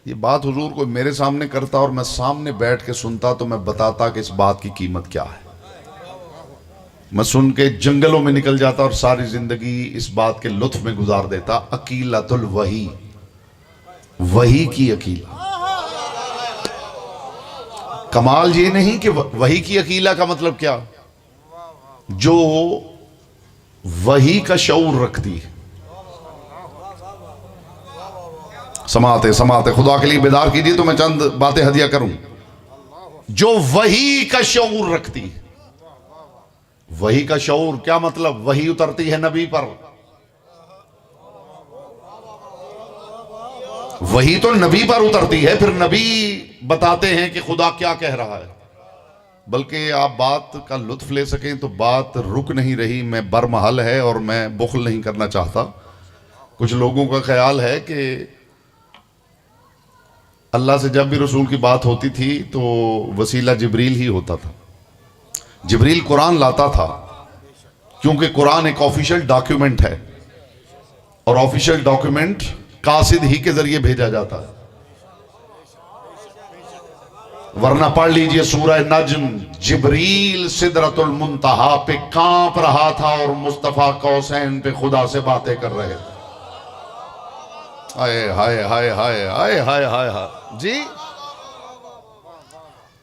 ये बात हुजूर को मेरे सामने करता और मैं सामने बैठ के सुनता तो मैं बताता कि इस बात की कीमत क्या है। मैं सुन के जंगलों में निकल जाता और सारी जिंदगी इस बात के लुत्फ में गुजार देता। अकीलतुल वही, वही की अकीला। कमाल ये नहीं कि वही की अकीला का मतलब क्या, जो वही का शऊर रखती है। समाते समाते खुदा के लिए बेदार कीजिए तो मैं चंद बातें हदिया करूं। जो वही का शऊर रखती है। वही का शऊर क्या मतलब? वही उतरती है नबी पर, वही तो नबी पर उतरती है, फिर नबी बताते हैं कि खुदा क्या कह रहा है। बल्कि आप बात का लुत्फ ले सकें तो बात रुक नहीं रही। मैं बरमहल है और मैं बुखल नहीं करना चाहता। कुछ लोगों का ख्याल है कि अल्लाह से जब भी रसूल की बात होती थी तो वसीला जिब्रील ही होता था। जिब्रील कुरान लाता था क्योंकि कुरान एक ऑफिशियल डॉक्यूमेंट है और ऑफिशियल डॉक्यूमेंट कासिद ही के जरिए भेजा जाता है। वरना पढ़ लीजिए सूरह नज्म, जिब्रील सिदरतुल मुंतहा पे कांप रहा था और मुस्तफा कौसैन पे खुदा से बातें कर रहे थे। हाय हाय हाय हाय हाय हाय हाय हाय जी।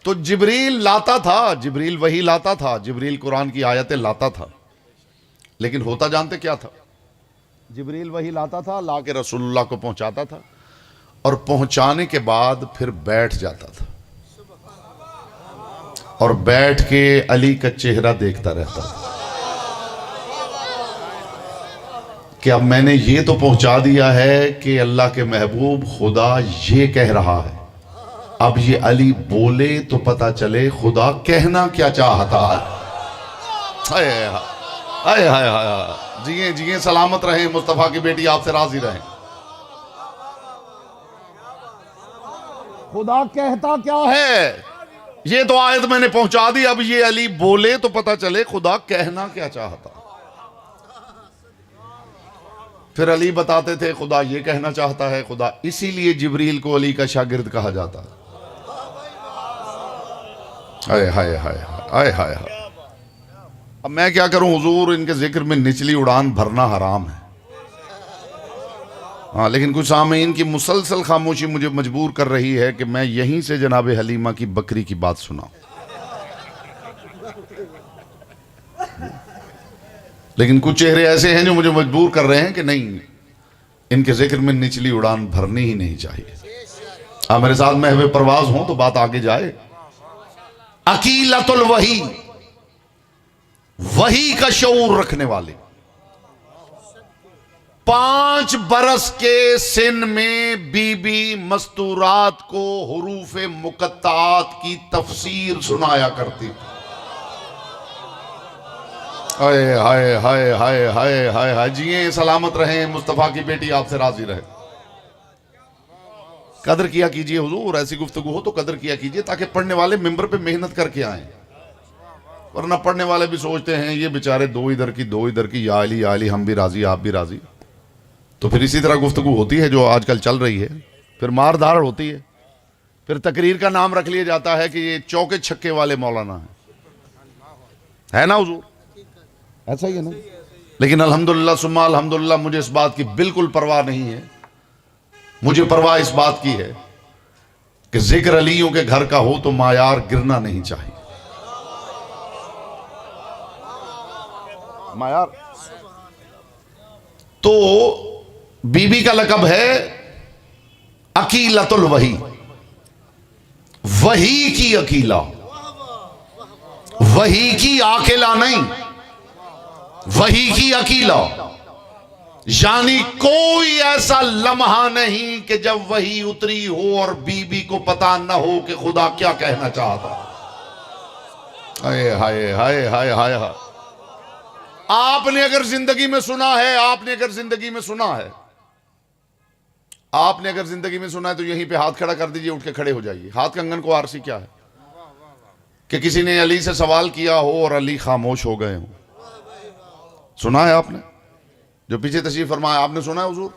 तो जिब्रील लाता था, जिब्रील वही लाता था, जिब्रील कुरान की आयतें लाता था। लेकिन होता जानते क्या था? जिब्रील वही लाता था, ला के रसूलुल्लाह को पहुंचाता था और पहुंचाने के बाद फिर बैठ जाता था और बैठ के अली का चेहरा देखता रहता था कि अब मैंने ये तो पहुंचा दिया है कि अल्लाह के महबूब खुदा ये कह रहा है, अब ये अली बोले तो पता चले खुदा कहना क्या चाहता है। हाय हाय हाय हाय, जिए जिए सलामत रहें, मुस्तफा की बेटी आपसे राजी रहें। खुदा कहता क्या है ये तो आयत मैंने पहुंचा दी, अब ये अली बोले तो पता चले खुदा कहना क्या चाहता। फिर अली बताते थे खुदा ये कहना चाहता है, खुदा, इसीलिए जिब्रील को अली का शागिर्द कहा जाता है। हाय हाय हाय हाय हाय हाय। अब मैं क्या करूं हुजूर, इनके जिक्र में निचली उड़ान भरना हराम है। हाँ, लेकिन कुछ सामीन की मुसलसल खामोशी मुझे मजबूर कर रही है कि मैं यहीं से जनाब हलीमा की बकरी की बात सुनाऊं। लेकिन कुछ चेहरे ऐसे हैं जो मुझे मजबूर कर रहे हैं कि नहीं, इनके जिक्र में निचली उड़ान भरनी ही नहीं चाहिए। आप मेरे साथ महवे परवाज हों तो बात आगे जाए। अकीलतुल वही, वही का शऊर रखने वाले, 5 बरस के सिन में बीबी मस्तूरात को हुरूफ मुकत्तात की तफसीर सुनाया करती थी। हाय हाय हाय हाय हाय हाय हाय, जिए सलामत रहें, मुस्तफा की बेटी आपसे राजी रहे। कदर किया कीजिए हुजूर, ऐसी गुफ्तगू हो तो कदर किया कीजिए ताकि पढ़ने वाले मिंबर पे मेहनत करके आए। वरना पढ़ने वाले भी सोचते हैं ये बेचारे दो इधर की, या अली हम भी राजी आप भी राजी। तो फिर इसी तरह गुफ्तगू होती है जो आजकल चल रही है, फिर मार धाड़ होती है, फिर तकरीर का नाम रख लिया जाता है कि ये चौके छक्के वाले मौलाना है ना हुजूर, ऐसा ही है ना। लेकिन अल्हम्दुलिल्लाह सुम्मा अल्हम्दुलिल्लाह मुझे इस बात की बिल्कुल परवाह नहीं है। मुझे परवाह इस बात की है कि जिक्र अलियों के घर का हो तो मायार गिरना नहीं चाहिए। मायार तो बीबी का लकब है अकीलतुल वही, वही की अकीला, वही की अकेला नहीं, वही की अकीला। यानी कोई ऐसा लम्हा नहीं कि जब वही उतरी हो और बीबी को पता न हो कि खुदा क्या कहना चाहता। हाय हाय हाय हाय हाय हाय। आपने अगर जिंदगी में सुना है, आपने अगर जिंदगी में सुना है, आपने अगर जिंदगी में सुना है तो यहीं पे हाथ खड़ा कर दीजिए, उठ के खड़े हो जाइए। हाथ कंगन को आरसी क्या है कि किसी ने अली से सवाल किया हो और अली खामोश हो गए हो। सुना है आपने? जो पीछे तशरीफ फरमाया, आपने सुना है हुजूर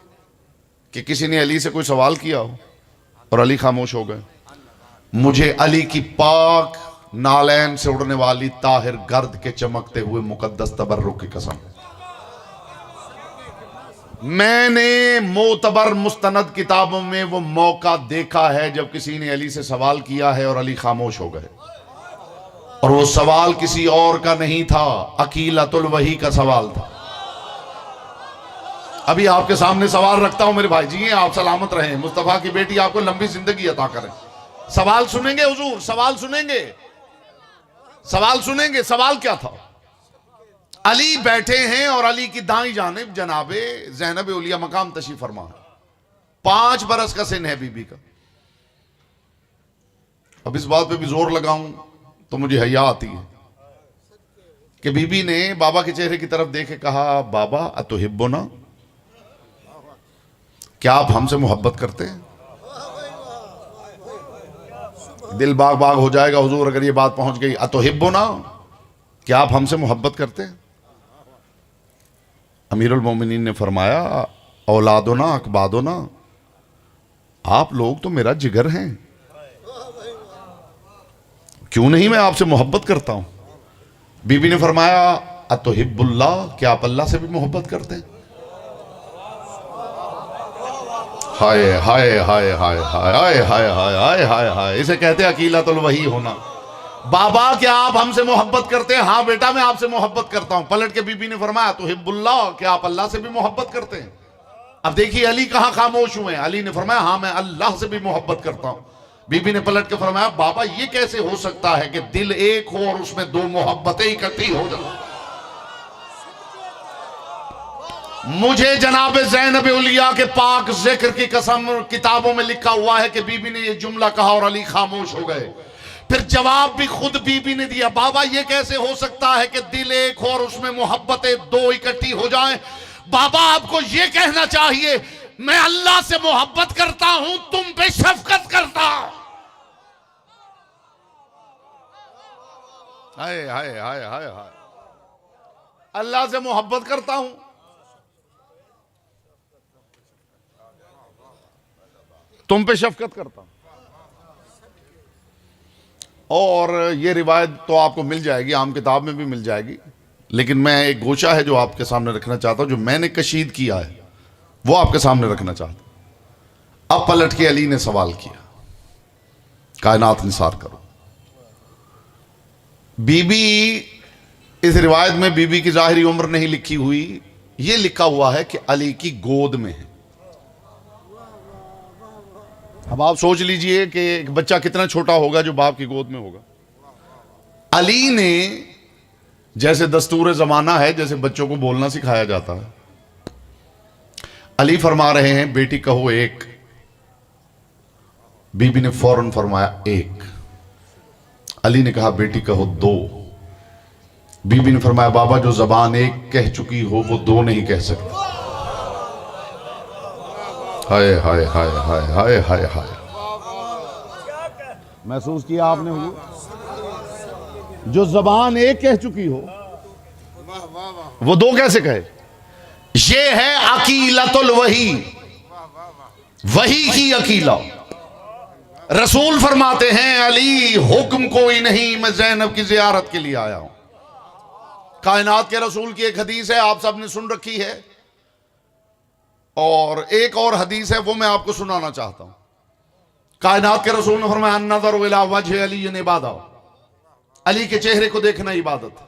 कि किसी ने अली से कोई सवाल किया हो और अली खामोश हो गए? मुझे अली की पाक नालैन से उड़ने वाली ताहिर गर्द के चमकते हुए मुकद्दस तबर्रुक की कसम, मैंने मोतबर मुस्तनद किताबों में वो मौका देखा है जब किसी ने अली से सवाल किया है और अली खामोश हो गए, और वो सवाल किसी और का नहीं था, अकीलतुल वही का सवाल था। अभी आपके सामने सवाल रखता हूं मेरे भाई जी, आप सलामत रहें, मुस्तफा की बेटी आपको लंबी जिंदगी अता करें। सवाल सुनेंगे हुजूर, सवाल सुनेंगे, सवाल सुनेंगे। सवाल क्या था? अली बैठे हैं और अली की दाई जानिब जनाबे ज़ैनब उलिया मकाम तशरीफ फरमा है, 5 बरस का सिन है बीबी का। अब इस बात पे भी जोर लगाऊं तो मुझे हया आती है कि बीबी ने बाबा के चेहरे की तरफ देखे कहा, बाबा अतुहिब्बुना, क्या आप हमसे मोहब्बत करते हैं? दिल बाग बाग हो जाएगा हुजूर अगर ये बात पहुंच गई। अतुहिब्बुना, क्या आप हमसे मोहब्बत करते हैं? अमीरुल मोमिनीन ने फरमाया, औलादुना अकबादुना, आप लोग तो मेरा जिगर हैं, क्यों नहीं मैं आपसे मोहब्बत करता हूं। बीबी ने फरमाया, अतुहिब्बुल्लाह, क्या आप अल्लाह से भी मोहब्बत करते हैं? हाय हाय हाय हाय हाय हाय हाय हाय हाय हाय, इसे कहते हैं अकीलतुल वही होना। बाबा क्या आप हमसे मोहब्बत करते हैं? हाँ बेटा मैं आपसे मोहब्बत करता हूं। पलट के बीबी ने फरमाया, तुहिब्बुल्लाह, क्या आप अल्लाह से भी मोहब्बत करते हैं? अब देखिए अली कहां खामोश हुए हैं। अली ने फरमाया, हाँ मैं अल्लाह से भी मोहब्बत करता हूं। बीबी ने पलट के फरमाया, बाबा ये कैसे हो सकता है कि दिल एक हो और उसमें 2 मोहब्बतें इकट्ठी हो जाए? मुझे जनाब ज़ैनब उलिया के पाक जिक्र की कसम, किताबों में लिखा हुआ है कि बीबी ने ये जुमला कहा और अली खामोश हो गए। फिर जवाब भी खुद बीबी ने दिया, बाबा ये कैसे हो सकता है कि दिल एक हो और उसमें मोहब्बतें 2 इकट्ठी हो जाएं? बाबा आपको ये कहना चाहिए, मैं अल्लाह से मोहब्बत करता हूं, तुम पे शफकत करता। हाय हाय हाय हाय हाय, अल्लाह से मोहब्बत करता हूं, तुम पे शफकत करता हूं। और ये रिवायत तो आपको मिल जाएगी, आम किताब में भी मिल जाएगी, लेकिन मैं एक गोशा है जो आपके सामने रखना चाहता हूं, जो मैंने कशीद किया है वो आपके सामने रखना चाहता हूं। अब पलट के अली ने सवाल किया, कायनात निसार करो। बीबी, इस रिवायत में बीबी की जाहिरी उम्र नहीं लिखी हुई, ये लिखा हुआ है कि अली की गोद में है। अब आप सोच लीजिए कि एक बच्चा कितना छोटा होगा जो बाप की गोद में होगा। अली ने, जैसे दस्तूर जमाना है, जैसे बच्चों को बोलना सिखाया जाता है, अली फरमा रहे हैं बेटी कहो 1, बीबी ने फौरन फरमाया 1। अली ने कहा बेटी कहो 2। बीबी ने फरमाया बाबा जो जबान 1 कह चुकी हो वो 2 नहीं कह सकती। हाय हाय हाय हाय हाय हाय हाय, महसूस किया आपने हुजूर? जो जबान एक कह चुकी हो वो दो कैसे कहे? ये है अकीलतुल वही, वही की अकीला। रसूल फरमाते हैं अली हुक्म कोई नहीं, मैं ज़ैनब की ज़ियारत के लिए आया हूं। कायनात के रसूल की एक हदीस है, आप सबने सुन रखी है, और एक और हदीस है वो मैं आपको सुनाना चाहता हूं। कायनात के रसूल ने फरमाया अन्नज़रु इला वजहि अली इबादत, अली के चेहरे को देखना इबादत है।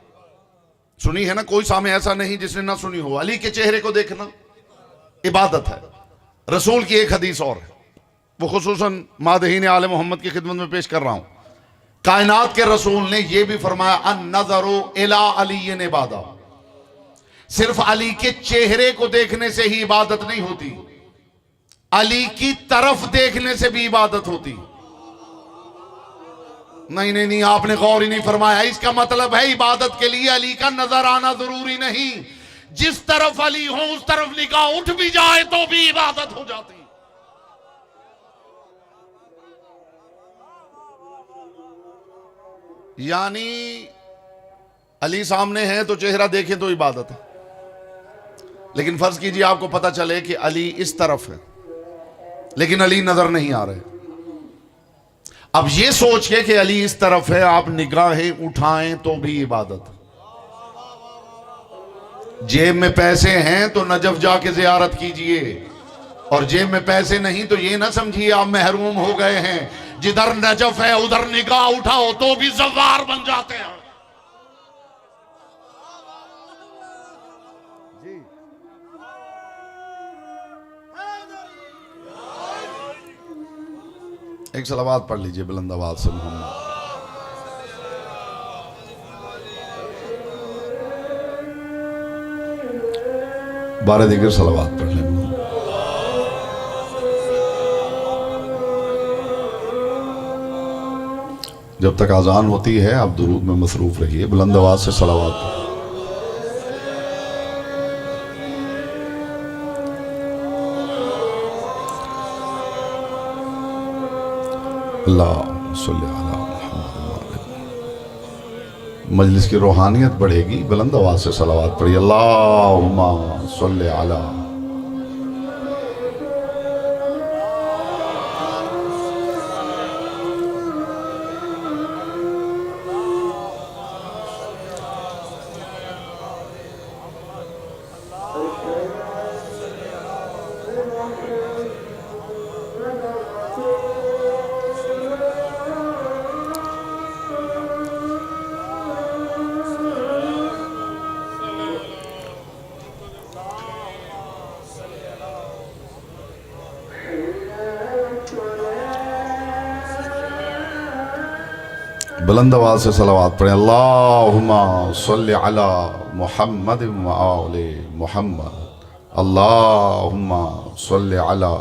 सुनी है ना, कोई सामने ऐसा नहीं जिसने ना सुनी हो। अली के चेहरे को देखना इबादत है। रसूल की एक हदीस और है, वो खुसूसन मादहीन आले मोहम्मद की खिदमत में पेश कर रहा हूं। कायनात के रसूल ने यह भी फरमाया अन्नज़रु इला अली इबादत, सिर्फ अली के चेहरे को देखने से ही इबादत नहीं होती, अली की तरफ देखने से भी इबादत होती। नहीं नहीं नहीं, आपने गौर ही नहीं फरमाया। इसका मतलब है इबादत के लिए अली का नजर आना जरूरी नहीं, जिस तरफ अली हो उस तरफ निगाह उठ भी जाए तो भी इबादत हो जाती। यानी अली सामने है तो चेहरा देखे तो इबादत है। लेकिन फर्ज कीजिए आपको पता चले कि अली इस तरफ है लेकिन अली नजर नहीं आ रहे। अब ये सोच के कि अली इस तरफ है आप निगाहें उठाएं तो भी इबादत। जेब में पैसे हैं तो नजफ जाके जियारत कीजिए, और जेब में पैसे नहीं तो ये ना समझिए आप महरूम हो गए हैं। जिधर नजफ है उधर निगाह उठाओ तो भी ज़वार बन जाते हैं। एक सलावात पढ़ लीजिए बुलंद आवाज से मोहम्मद। बारह दिगर सलावात पढ़ लें। जब तक आजान होती है आप दुरूद में मसरूफ रहिए, बुलंद आवाज से सलावात पढ़ें। मजलिस की रूहानियत बढ़ेगी, बुलंद आवाज से सलावात पढ़िए। अल्लाहुम्मा सल्ली अला। बुलंद आवाज से सलावात पढ़ें। अल्लाहुम्मा सल्ली अला मुहम्मद व आले मुहम्मद। अल्लाहुम्मा सल्ली अला।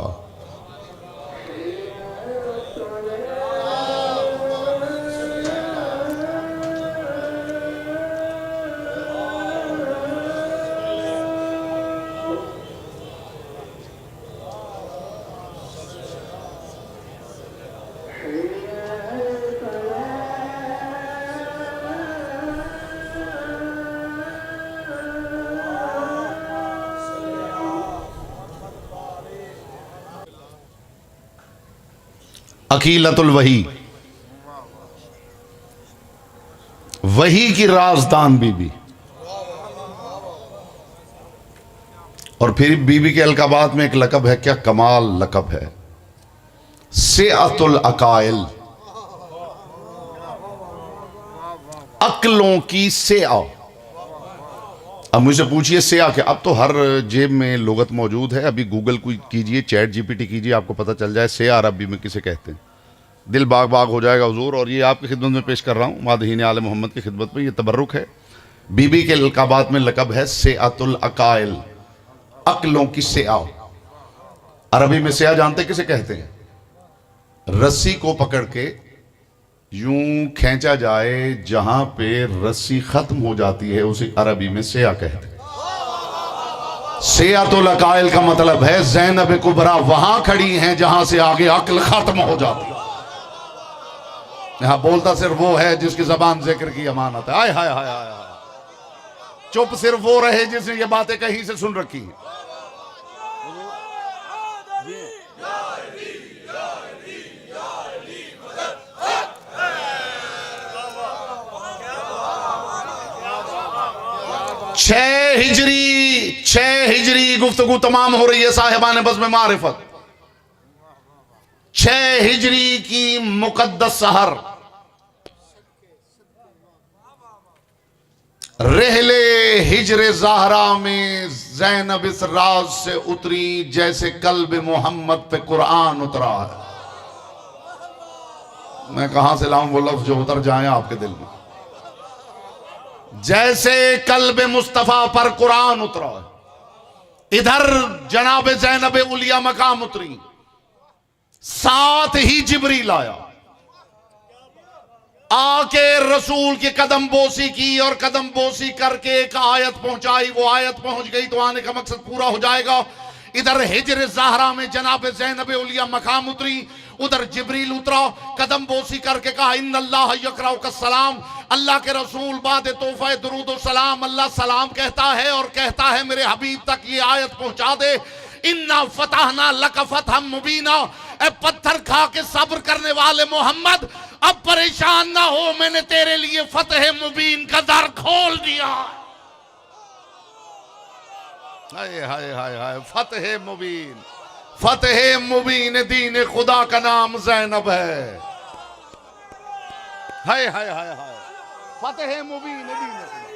अकीलतुल वही, वही की राजदान बीबी। और फिर बीबी के अलकाबात में एक लकब है, क्या कमाल लकब है, सेअतुल अकाइल, अक्लों की सेआ। अब मुझसे पूछिए सेआ क्या? अब तो हर जेब में लुगत मौजूद है। अभी गूगल कीजिए, चैट जीपीटी कीजिए, आपको पता चल जाए सेआ अरबी में किसे कहते हैं। दिल बाग बाग हो जाएगा हुजूर। और ये आपकी खिदमत में पेश कर रहा हूँ, मादहीन आले मोहम्मद की खिदमत में, ये तबर्रुक है। बीबी के लकाबात में लकब है सेअतुल अकाइल, अक्लों की सेआ। अरबी में सेआ जानते किसे कहते हैं? रस्सी को पकड़ के यूं खींचा जाए, जहां पे रस्सी खत्म हो जाती है उसे अरबी में सेआ कहते हैं। सेअतुल अकाइल का मतलब है ज़ैनब कुबरा वहां खड़ी हैं जहां से आगे अक्ल खत्म हो जाती है। यहाँ बोलता सिर्फ वो है जिसकी जबान जिक्र की अमानत है। हाय हाय हाय हाय हाय। चुप सिर्फ वो रहे जिसने ये बातें कहीं से सुन रखी हैं। छह हिजरी गुफ्तगू तमाम हो रही है साहिबान बज़्म मारिफत। 6 हिजरी की मुकद्दस सहर रहले हिजरे ज़हरा में ज़ैनब इस राज से उतरी जैसे कल्ब मोहम्मद पे कुरान उतरा है। मैं कहां से लाऊं वो लफ्ज जो उतर जाए आपके दिल में। जैसे कल्ब मुस्तफा पर कुरान उतरा है, इधर जनाब ज़ैनब उलिया मकाम उतरी, साथ ही जिब्रील आया, आके रसूल की कदम बोसी की और कदम बोसी करके एक आयत पहुंचाई। वो आयत पहुंच गई तो आने का मकसद पूरा हो जाएगा। इधर हिजर ज़हरा में जनाब ज़ैनब उलिया मकाम उतरी, उधर जिब्रील उतरा, कदम बोसी करके कहा इन्नल्लाह यक़रउका सलाम, अल्लाह के रसूल बाद तोहफा दुरूद व सलाम अल्लाह सलाम कहता है और कहता है मेरे हबीब तक ये आयत पहुंचा दे। इन्ना फतहना लक फतहम मुबीना, ए पत्थर खा के सब्र करने वाले मोहम्मद अब परेशान ना हो, मैंने तेरे लिए फतह मुबीन का दर खोल दिया। हाय हाय हाय हाय, फतह मुबीन, फतह मुबीन दीन खुदा का नाम ज़ैनब है। हाय हाय हाय हाय, फतह मुबीन दीन खुदा।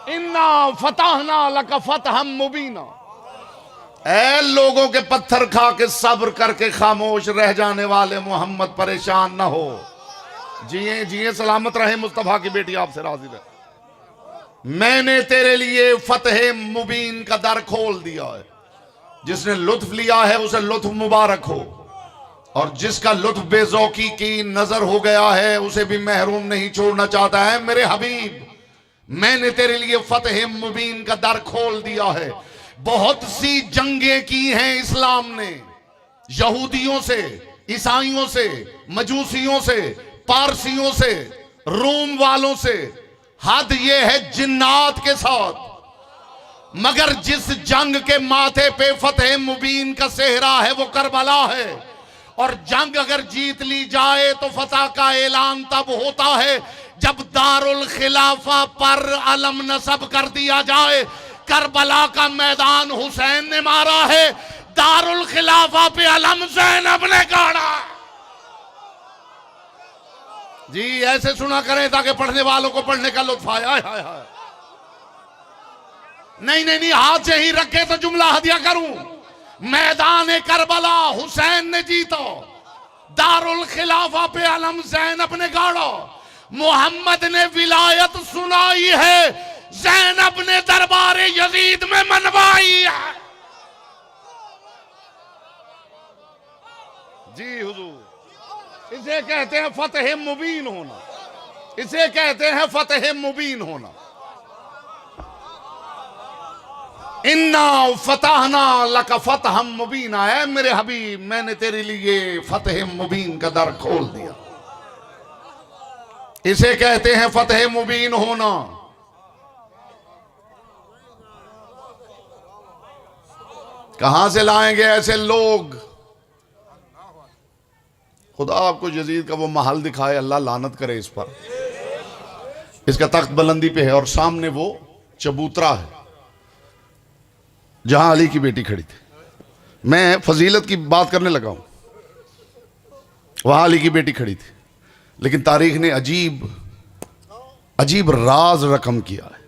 इन्ना फतहना लक फतहम मुबीना, ऐ लोगों के पत्थर खा के सब्र करके खामोश रह जाने वाले मोहम्मद परेशान ना हो, जिए जिए सलामत रहे, मुस्तफा की बेटी आपसे राजी रहे। मैंने तेरे लिए फतह मुबीन का दर खोल दिया है। जिसने लुत्फ लिया है उसे लुत्फ मुबारक हो, और जिसका लुत्फ बेजौकी की नजर हो गया है उसे भी महरूम नहीं छोड़ना चाहता है। मेरे हबीब, मैंने तेरे लिए फतह मुबीन का दर खोल दिया है। बहुत सी जंगें की हैं इस्लाम ने, यहूदियों से, ईसाइयों से, मजूसियों से, पारसियों से, रोम वालों से, हद ये है जिन्नात के साथ। मगर जिस जंग के माथे पे फतह मुबीन का सेहरा है वो करबला है, और जंग अगर जीत ली जाए तो फतह का ऐलान तब होता है जब दारुल खिलाफा पर अलम नसब कर दिया जाए। करबला का मैदान हुसैन ने मारा है, दारुल खिलाफा पे अलम ज़ैनब ने गाड़ा। जी ऐसे सुना करें ताकि पढ़ने वालों को पढ़ने का लुत्फ आए। हाय हाय हाय, नहीं नहीं नहीं, हाथ से ही रखे तो जुमला हदिया करूं। मैदान करबला हुसैन ने जीता, दारुल खिलाफा पे अलम ज़ैनब ने गाड़ा। मोहम्मद ने विलायत सुनाई है, ज़ैनब ने दरबारे यजीद में मनवाई है। जी हुजूर, इसे कहते हैं फतह मुबीन होना, इसे कहते हैं फतह मुबीन होना। इन्ना फतहना लक फतहम मुबीना, है मेरे हबीब मैंने तेरे लिए फतह मुबीन का दर खोल दिया। इसे कहते हैं फतह मुबीन होना। कहां से लाएंगे ऐसे लोग? खुदा आपको यजीद का वो महल दिखाए, अल्लाह लानत करे इस पर। इसका तख्त बुलंदी पे है और सामने वो चबूतरा है जहां अली की बेटी खड़ी थी। मैं फजीलत की बात करने लगा हूं, वहां अली की बेटी खड़ी थी, लेकिन तारीख ने अजीब अजीब राज रकम किया है।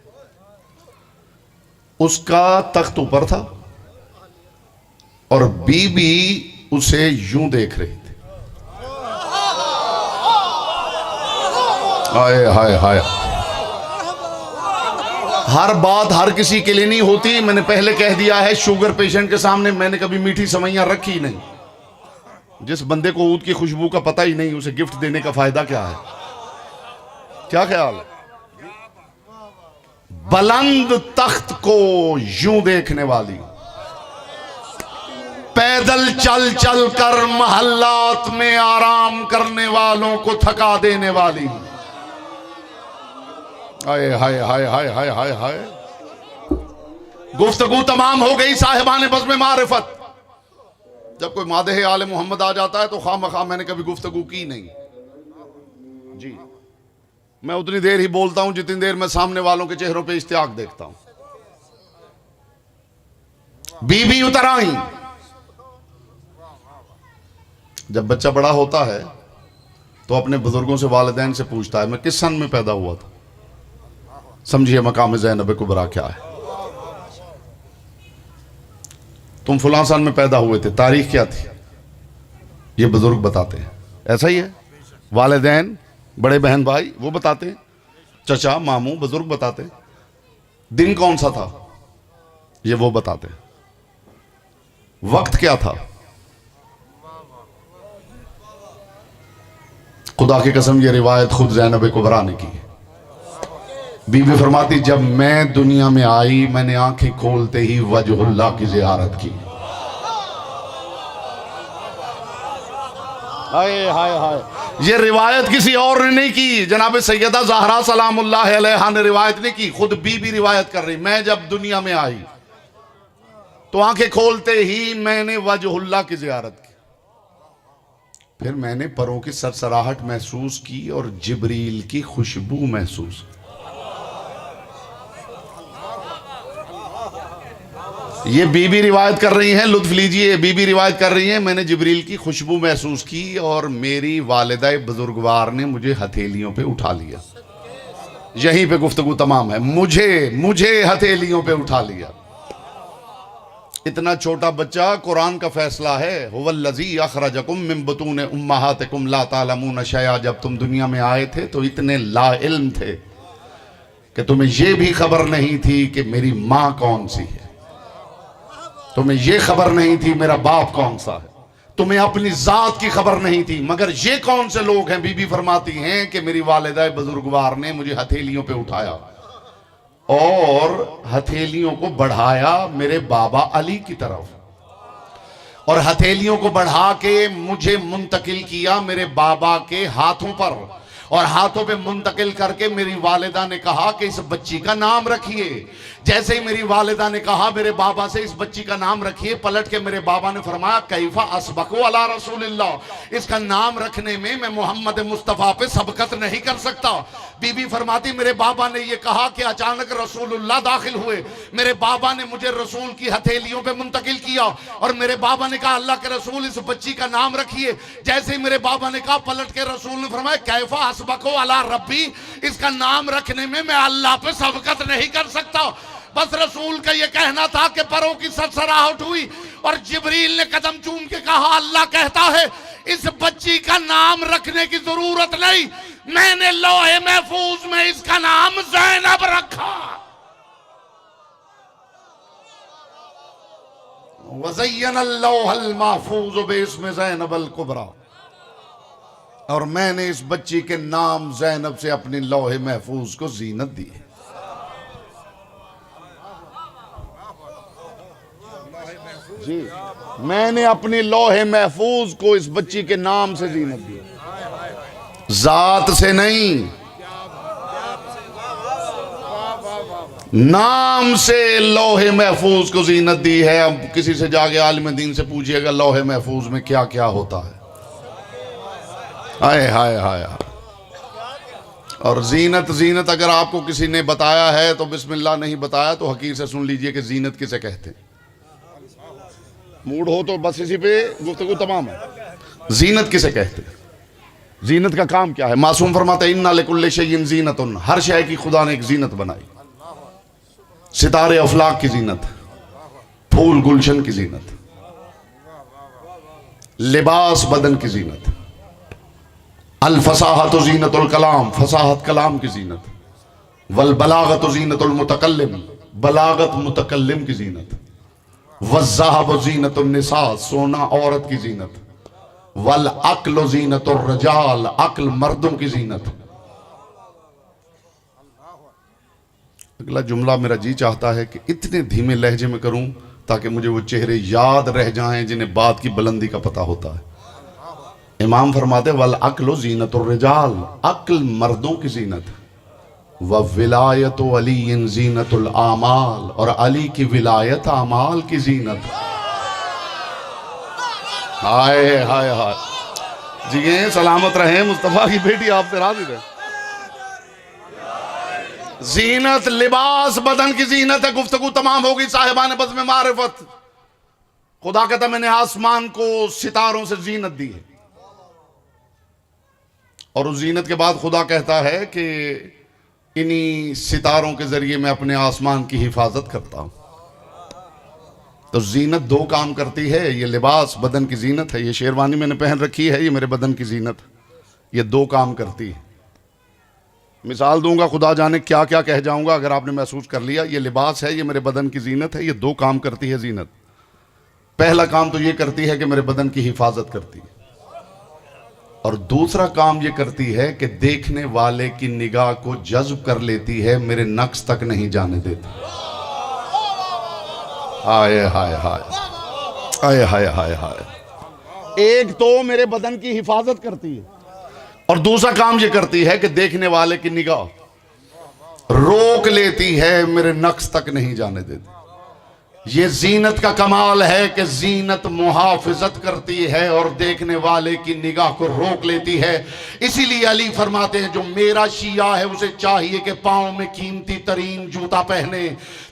उसका तख्त ऊपर था और बीबी उसे यूं देख रही थी। हाय हाय हाय, हर बात हर किसी के लिए नहीं होती। मैंने पहले कह दिया है, शुगर पेशेंट के सामने मैंने कभी मीठी सवैयां रखी नहीं। जिस बंदे को ऊद की खुशबू का पता ही नहीं, उसे गिफ्ट देने का फायदा क्या है? क्या ख्याल है? बुलंद तख्त को यूं देखने वाली पैदल चल चल कर महल्लात में आराम करने वालों को थका देने वाली। हाय हाय हाय हाय हाय हाय हाय। गुफ्तगू तमाम हो गई साहिबान बज़्म मारिफत। जब कोई मादह आले मोहम्मद आ जाता है तो खामखा मैंने कभी गुफ्तगू की नहीं जी। मैं उतनी देर ही बोलता हूं जितनी देर मैं सामने वालों के चेहरों पे इश्तियाक देखता हूं। बीबी उतर आई। जब बच्चा बड़ा होता है तो अपने बुजुर्गों से, वालिदैन से पूछता है मैं किस सन में पैदा हुआ था। समझिए मकाम ज़ैनब कुबरा क्या है। तुम फलां सन में पैदा हुए थे, तारीख क्या थी, ये बुजुर्ग बताते हैं। ऐसा ही है, वालिदैन, बड़े बहन भाई वो बताते हैं, चचा मामू बुजुर्ग बताते हैं। दिन कौन सा था ये वो बताते हैं। वक्त क्या था, खुदा की कसम ये रिवायत खुद ज़ैनब कुबरा ने की। बीबी फरमाती जब मैं दुनिया में आई मैंने आंखें खोलते ही वजहुल्लाह की ज़ियारत की। हाय हाय हाय। ये रिवायत किसी और ने नहीं की, जनाब सैयदा ज़हरा सलामुल्लाह अलैहा ने रिवायत नहीं की, खुद बीबी रिवायत कर रही। मैं जब दुनिया में आई तो आंखें खोलते ही मैंने वजहुल्लाह की ज़ियारत की, फिर मैंने परों की सरसराहट महसूस की और जिब्रील की खुशबू महसूस की। ये बीबी रिवायत कर रही हैं, लुत्फ लीजिए। बीबी रिवायत कर रही हैं मैंने जिब्रील की खुशबू महसूस की और मेरी वालिदा बुजुर्गवार ने मुझे हथेलियों पे उठा लिया। यहीं पे गुफ्तगू तमाम है। मुझे हथेलियों पे उठा लिया। इतना छोटा बच्चा, कुरान का फैसला है, हुवल्लज़ी अखरजकुम मिन बुतून उम्महातिकुम ला तालमून शैया। जब तुम दुनिया में आए थे तो इतने ला इल्म थे कि तुम्हें यह भी खबर नहीं थी कि मेरी मां कौन सी है, तुम्हें यह खबर नहीं थी मेरा बाप कौन सा है, तुम्हें अपनी जात की खबर नहीं थी। मगर ये कौन से लोग हैं, बीबी फरमाती हैं कि मेरी वालिदा बुजुर्गवार ने मुझे हथेलियों पे उठाया और हथेलियों को बढ़ाया मेरे बाबा अली की तरफ, और हथेलियों को बढ़ा के मुझे मुंतकिल किया मेरे बाबा के हाथों पर, और हाथों पे मुंतकिल करके मेरी वालिदा ने कहा कि इस बच्ची का नाम रखिए। जैसे ही मेरी वालिदा ने कहा मेरे बाबा से इस बच्ची का नाम रखिए, पलट के मेरे बाबा ने फरमाया कैफा असबको अला रसूलिल्लाह, इसका नाम रखने में मैं मोहम्मद मुस्तफ़ा पे सबकत नहीं कर सकता। बीबी फरमाती मेरे बाबा ने यह कहा कि अचानक रसूलुल्लाह दाखिल हुए, मेरे बाबा ने मुझे रसूल की हथेलियों पे मुंतकिल किया और मेरे बाबा ने कहा अल्लाह के रसूल इस बच्ची का नाम रखिए। जैसे ही मेरे बाबा ने कहा, पलट के रसूल ने फरमाया कैफा असबको अला रब्बी, इसका नाम रखने में मैं अल्लाह पे सबकत नहीं कर सकता। बस रसूल का ये कहना था कि परों की सरसराहट हुई और जिब्रील ने कदम चूम के कहा अल्लाह कहता है इस बच्ची का नाम रखने की जरूरत नहीं, मैंने लौहे महफूज में इसका नाम ज़ैनब रखा। वज़य्यनल लौहल महफूज बिस्म ज़ैनबल कुबरा, और मैंने इस बच्ची के नाम ज़ैनब से अपने लौहे महफूज को जीनत दी। जी, मैंने अपने लौहे महफूज को इस बच्ची के नाम से जीनत दी, जात से नहीं, नाम से लौहे महफूज को जीनत दी है। अब किसी से जाके आलिम दीन से पूछिएगा लौहे महफूज में क्या क्या होता है। हाय हाय हाय। और जीनत अगर आपको किसी ने बताया है तो बिस्मिल्लाह, नहीं बताया तो हकीर से सुन लीजिए कि जीनत किसे कहते हैं। मूड हो तो बस इसी पे गुफ्तगू तमाम है। जीनत किसे कहते हैं, जीनत का काम क्या है। मासूम फरमाते इन्ना लिकुल्लि शैइन जीनतुन, हर शय की खुदा ने एक जीनत बनाई। सितारे अफलाक की जीनत, फूल गुलशन की जीनत, लिबास बदन की जीनत, अल फसाहत जीनतुल कलाम, फसाहत कलाम की जीनत, वल बलागत जीनतुल मुतकल्लिम, बलागत मुतकल्लिम की जीनत, वज़्ज़ाहब ज़ीनतुन निसा, सोना औरत की जीनत, वल अक्ल ज़ीनतुर रजाल, अक्ल मर्दों की जीनत। अगला जुमला मेरा जी चाहता है कि इतने धीमे लहजे में करूं ताकि मुझे वो चेहरे याद रह जाएं जिन्हें बात की बुलंदी का पता होता है। इमाम फरमाते वल अक्ल जीनतुर रिजाल, अक्ल मर्दों की जीनत है। व विलायत अली जीनतुल आमाल, और अली की विलायत आमाल की जीनत। हाय हाय हाय, जिए सलामत रहे मुस्तफ़ा की बेटी आपसे राज़ी रहे। जीनत लिबास बदन की जीनत है। गुफ्तगू तमाम होगी साहिबान बज़्म में मारिफत। खुदा कहता मैंने आसमान को सितारों से जीनत दी है, और उस जीनत के बाद खुदा कहता है कि इन्हीं सितारों के जरिए मैं अपने आसमान की हिफाजत करता हूं। तो जीनत दो काम करती है। ये लिबास बदन की जीनत है, ये शेरवानी मैंने पहन रखी है, ये मेरे बदन की जीनत है। ये दो काम करती है। मिसाल दूंगा, खुदा जाने क्या क्या कह जाऊंगा, अगर आपने महसूस कर लिया। ये लिबास है, ये मेरे बदन की जीनत है, ये दो काम करती है जीनत। पहला काम तो ये करती है कि मेरे बदन की हिफाजत करती है, और दूसरा काम ये करती है कि देखने वाले की निगाह को जज्ब कर लेती है, मेरे नक्श तक नहीं जाने देती। हाय हाय हाय हाय हाय हाय हाय। एक तो मेरे बदन की हिफाजत करती है, और दूसरा काम ये करती है कि देखने वाले की निगाह रोक लेती है, मेरे नक्श तक नहीं जाने देती। ये जीनत का कमाल है कि जीनत मुहाफिजत करती है और देखने वाले की निगाह को रोक लेती है। इसीलिए अली फरमाते हैं जो मेरा शिया है उसे चाहिए कि पांव में कीमती तरीन जूता पहने,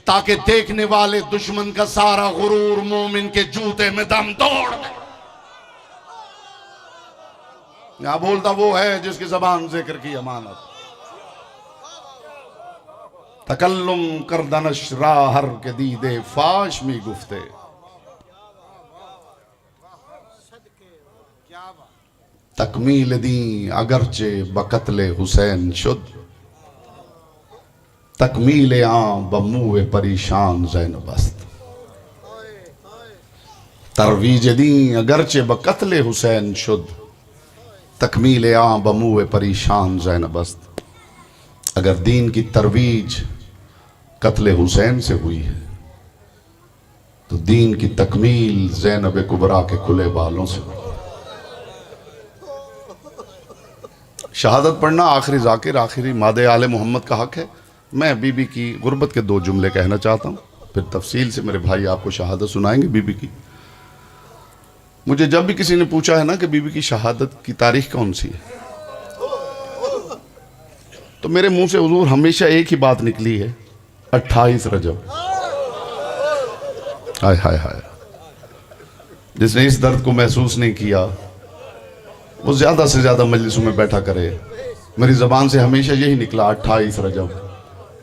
ताकि देखने वाले दुश्मन का सारा गुरूर मोमिन के जूते में दम तोड़ दे। यहां बोलता वो है जिसकी जबान जिक्र की अमानत। तकल्लुम करदनश राहर के दीदे फाश में गुफ्ते, तकमील दी अगरचे बकतले हुसैन शुद्ध, तकमील आम बमुए परेशान ज़ैनबस्त। तरवीज दी अगरचे बकतले हुसैन शुद्ध, तकमील आम बमुए परेशान ज़ैनबस्त। अगर दीन की तरवीज कत्ले हुसैन से हुई है तो दीन की तकमील ज़ैनब कुबरा के खुले बालों से हुई। शहादत पढ़ना आखिरी जाकिर, आखिरी मादे आले मोहम्मद का हक है। मैं बीबी की गुर्बत के दो जुमले कहना चाहता हूँ, फिर तफसील से मेरे भाई आपको शहादत सुनाएंगे बीबी की। मुझे जब भी किसी ने पूछा है ना कि बीबी की शहादत की तारीख कौन सी है, तो मेरे मुंह से हुजूर हमेशा एक ही बात निकली है, 28 रजब। हाय हाय हाय। जिसने इस दर्द को महसूस नहीं किया वो ज्यादा से ज्यादा मजलिसों में बैठा करे। मेरी जबान से हमेशा यही निकला 28 रजब।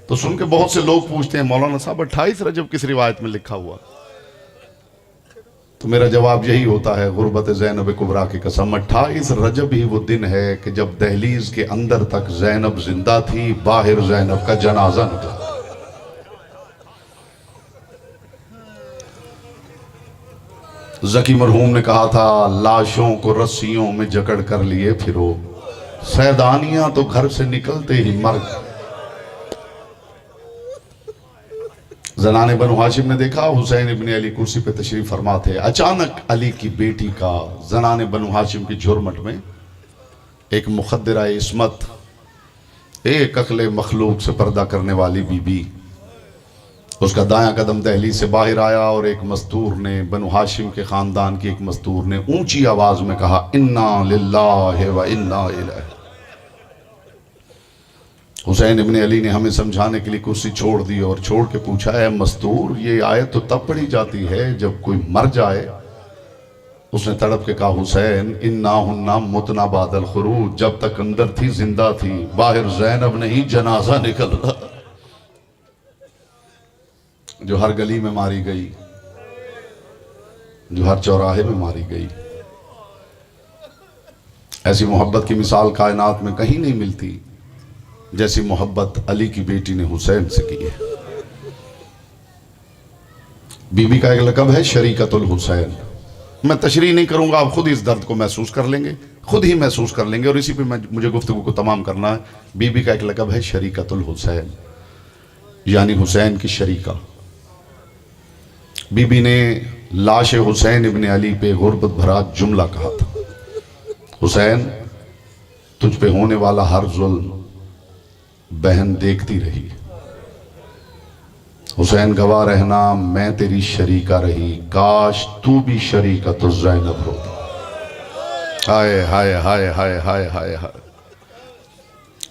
तो सुन के बहुत से लोग पूछते हैं मौलाना साहब 28 रजब किस रिवायत में लिखा हुआ? तो मेरा जवाब यही होता है, गुर्बत ज़ैनब कुबरा की कसम, 28 रजब ही वो दिन है कि जब दहलीज के अंदर तक ज़ैनब जिंदा थी, बाहर ज़ैनब का जनाजा निकला। ज़की मरहूम ने कहा था, लाशों को रस्सियों में जकड़ कर लिए फिरो, सैदानियां तो घर से निकलते ही मर गए। जनाने बनु हाशिम ने देखा हुसैन इब्न अली कुर्सी पे तशरीफ फरमा थे। अचानक अली की बेटी का जनाने बनु हाशिम की झुरमट में एक मुखद्दरा इस्मत, एक अकले मखलूक से पर्दा करने वाली बीबी, उसका दायां कदम दहलीज से बाहर आया और एक मस्तूर ने, बनु हाशिम के खानदान की एक मस्तूर ने ऊंची आवाज में कहा, इन्ना लिल्लाहि व इन्ना इलैहि। हुसैन इब्न अली ने हमें समझाने के लिए कुर्सी छोड़ दी और छोड़ के पूछा, है मस्तूर, ये आयत तो तब पढ़ी जाती है जब कोई मर जाए। उसने तड़प के कहा, हुसैन इन्ना हुन्ना मुतना बादल खुरूज, जब तक अंदर थी जिंदा थी, बाहर ज़ैनब नहीं जनाजा निकल रहा, जो हर गली में मारी गई, जो हर चौराहे में मारी गई। ऐसी मोहब्बत की मिसाल कायनात में कहीं नहीं मिलती जैसी मोहब्बत अली की बेटी ने हुसैन से की है। बीबी का एक लक़ब है शरीकतुल हुसैन। मैं तशरीह नहीं करूंगा, आप खुद इस दर्द को महसूस कर लेंगे, खुद ही महसूस कर लेंगे, और इसी पे मुझे गुफ्तगू को तमाम करना है। बीबी का एक लक़ब है शरीकतुल हुसैन, यानी हुसैन की शरीका। बीबी ने लाश हुसैन इब्न अली पे गुर्बत भरा जुमला कहा था, हुसैन तुझ पे होने वाला हर जुल्म बहन देखती रही, हुसैन गवाह रहना मैं तेरी शरीका रही, काश तू भी शरीका तो ज़ैनब होता। हाय हाय हाय हाय हाय हाय हाय,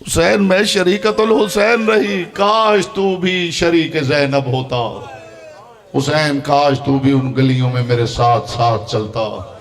हुसैन मैं शरीकतुल हुसैन रही, काश तू भी शरीक ज़ैनब होता। हुसैन काश तू भी उन गलियों में मेरे साथ साथ चलता,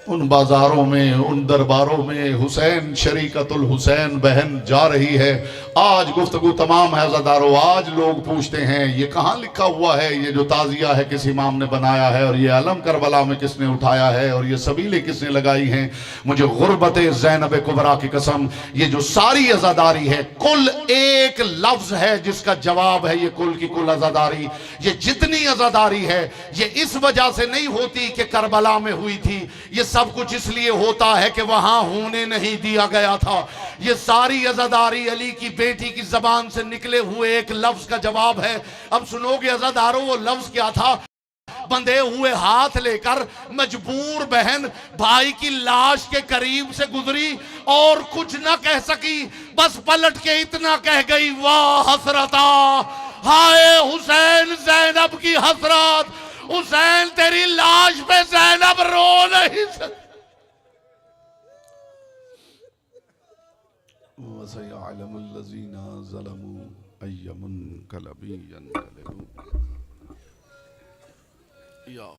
उन बाजारों में, उन दरबारों में। हुसैन शरीकतुल हुसैन बहन जा रही है। आज गुफ्तगू तमाम है ज़दारों। आज लोग पूछते हैं ये कहाँ लिखा हुआ है, ये जो ताज़िया है किस इमाम ने बनाया है, और ये अलम करबला में किसने उठाया है, और ये सबीलें किसने लगाई हैं। मुझे गुर्बत ज़ैनब कुबरा की कसम, ये जो सारी अज़ादारी है कुल एक लफ्ज़ है जिसका जवाब है ये कुल की कुल अज़ादारी। ये जितनी अज़ादारी है ये इस वजह से नहीं होती कि करबला में हुई थी, ये सब कुछ इसलिए होता है कि वहां होने नहीं दिया गया था। ये सारी अज़ादारी अली की बेटी की जबान से निकले हुए एक लफ्ज का जवाब है। अब सुनोगे अज़ादारों, वो लफ्ज क्या था? बंधे हुए हाथ लेकर मजबूर बहन भाई की लाश के करीब से गुजरी और कुछ ना कह सकी, बस पलट के इतना कह गई, वाह हसरता, हाय हुसैन ज़ैनब की हसरत, हुसैन तेरी लाश पे ज़ैनब रो नहीं सकती। वसयअलमुल्लज़ीना ज़लमू अय्युमुन्क़लबिन यन्क़लिबून।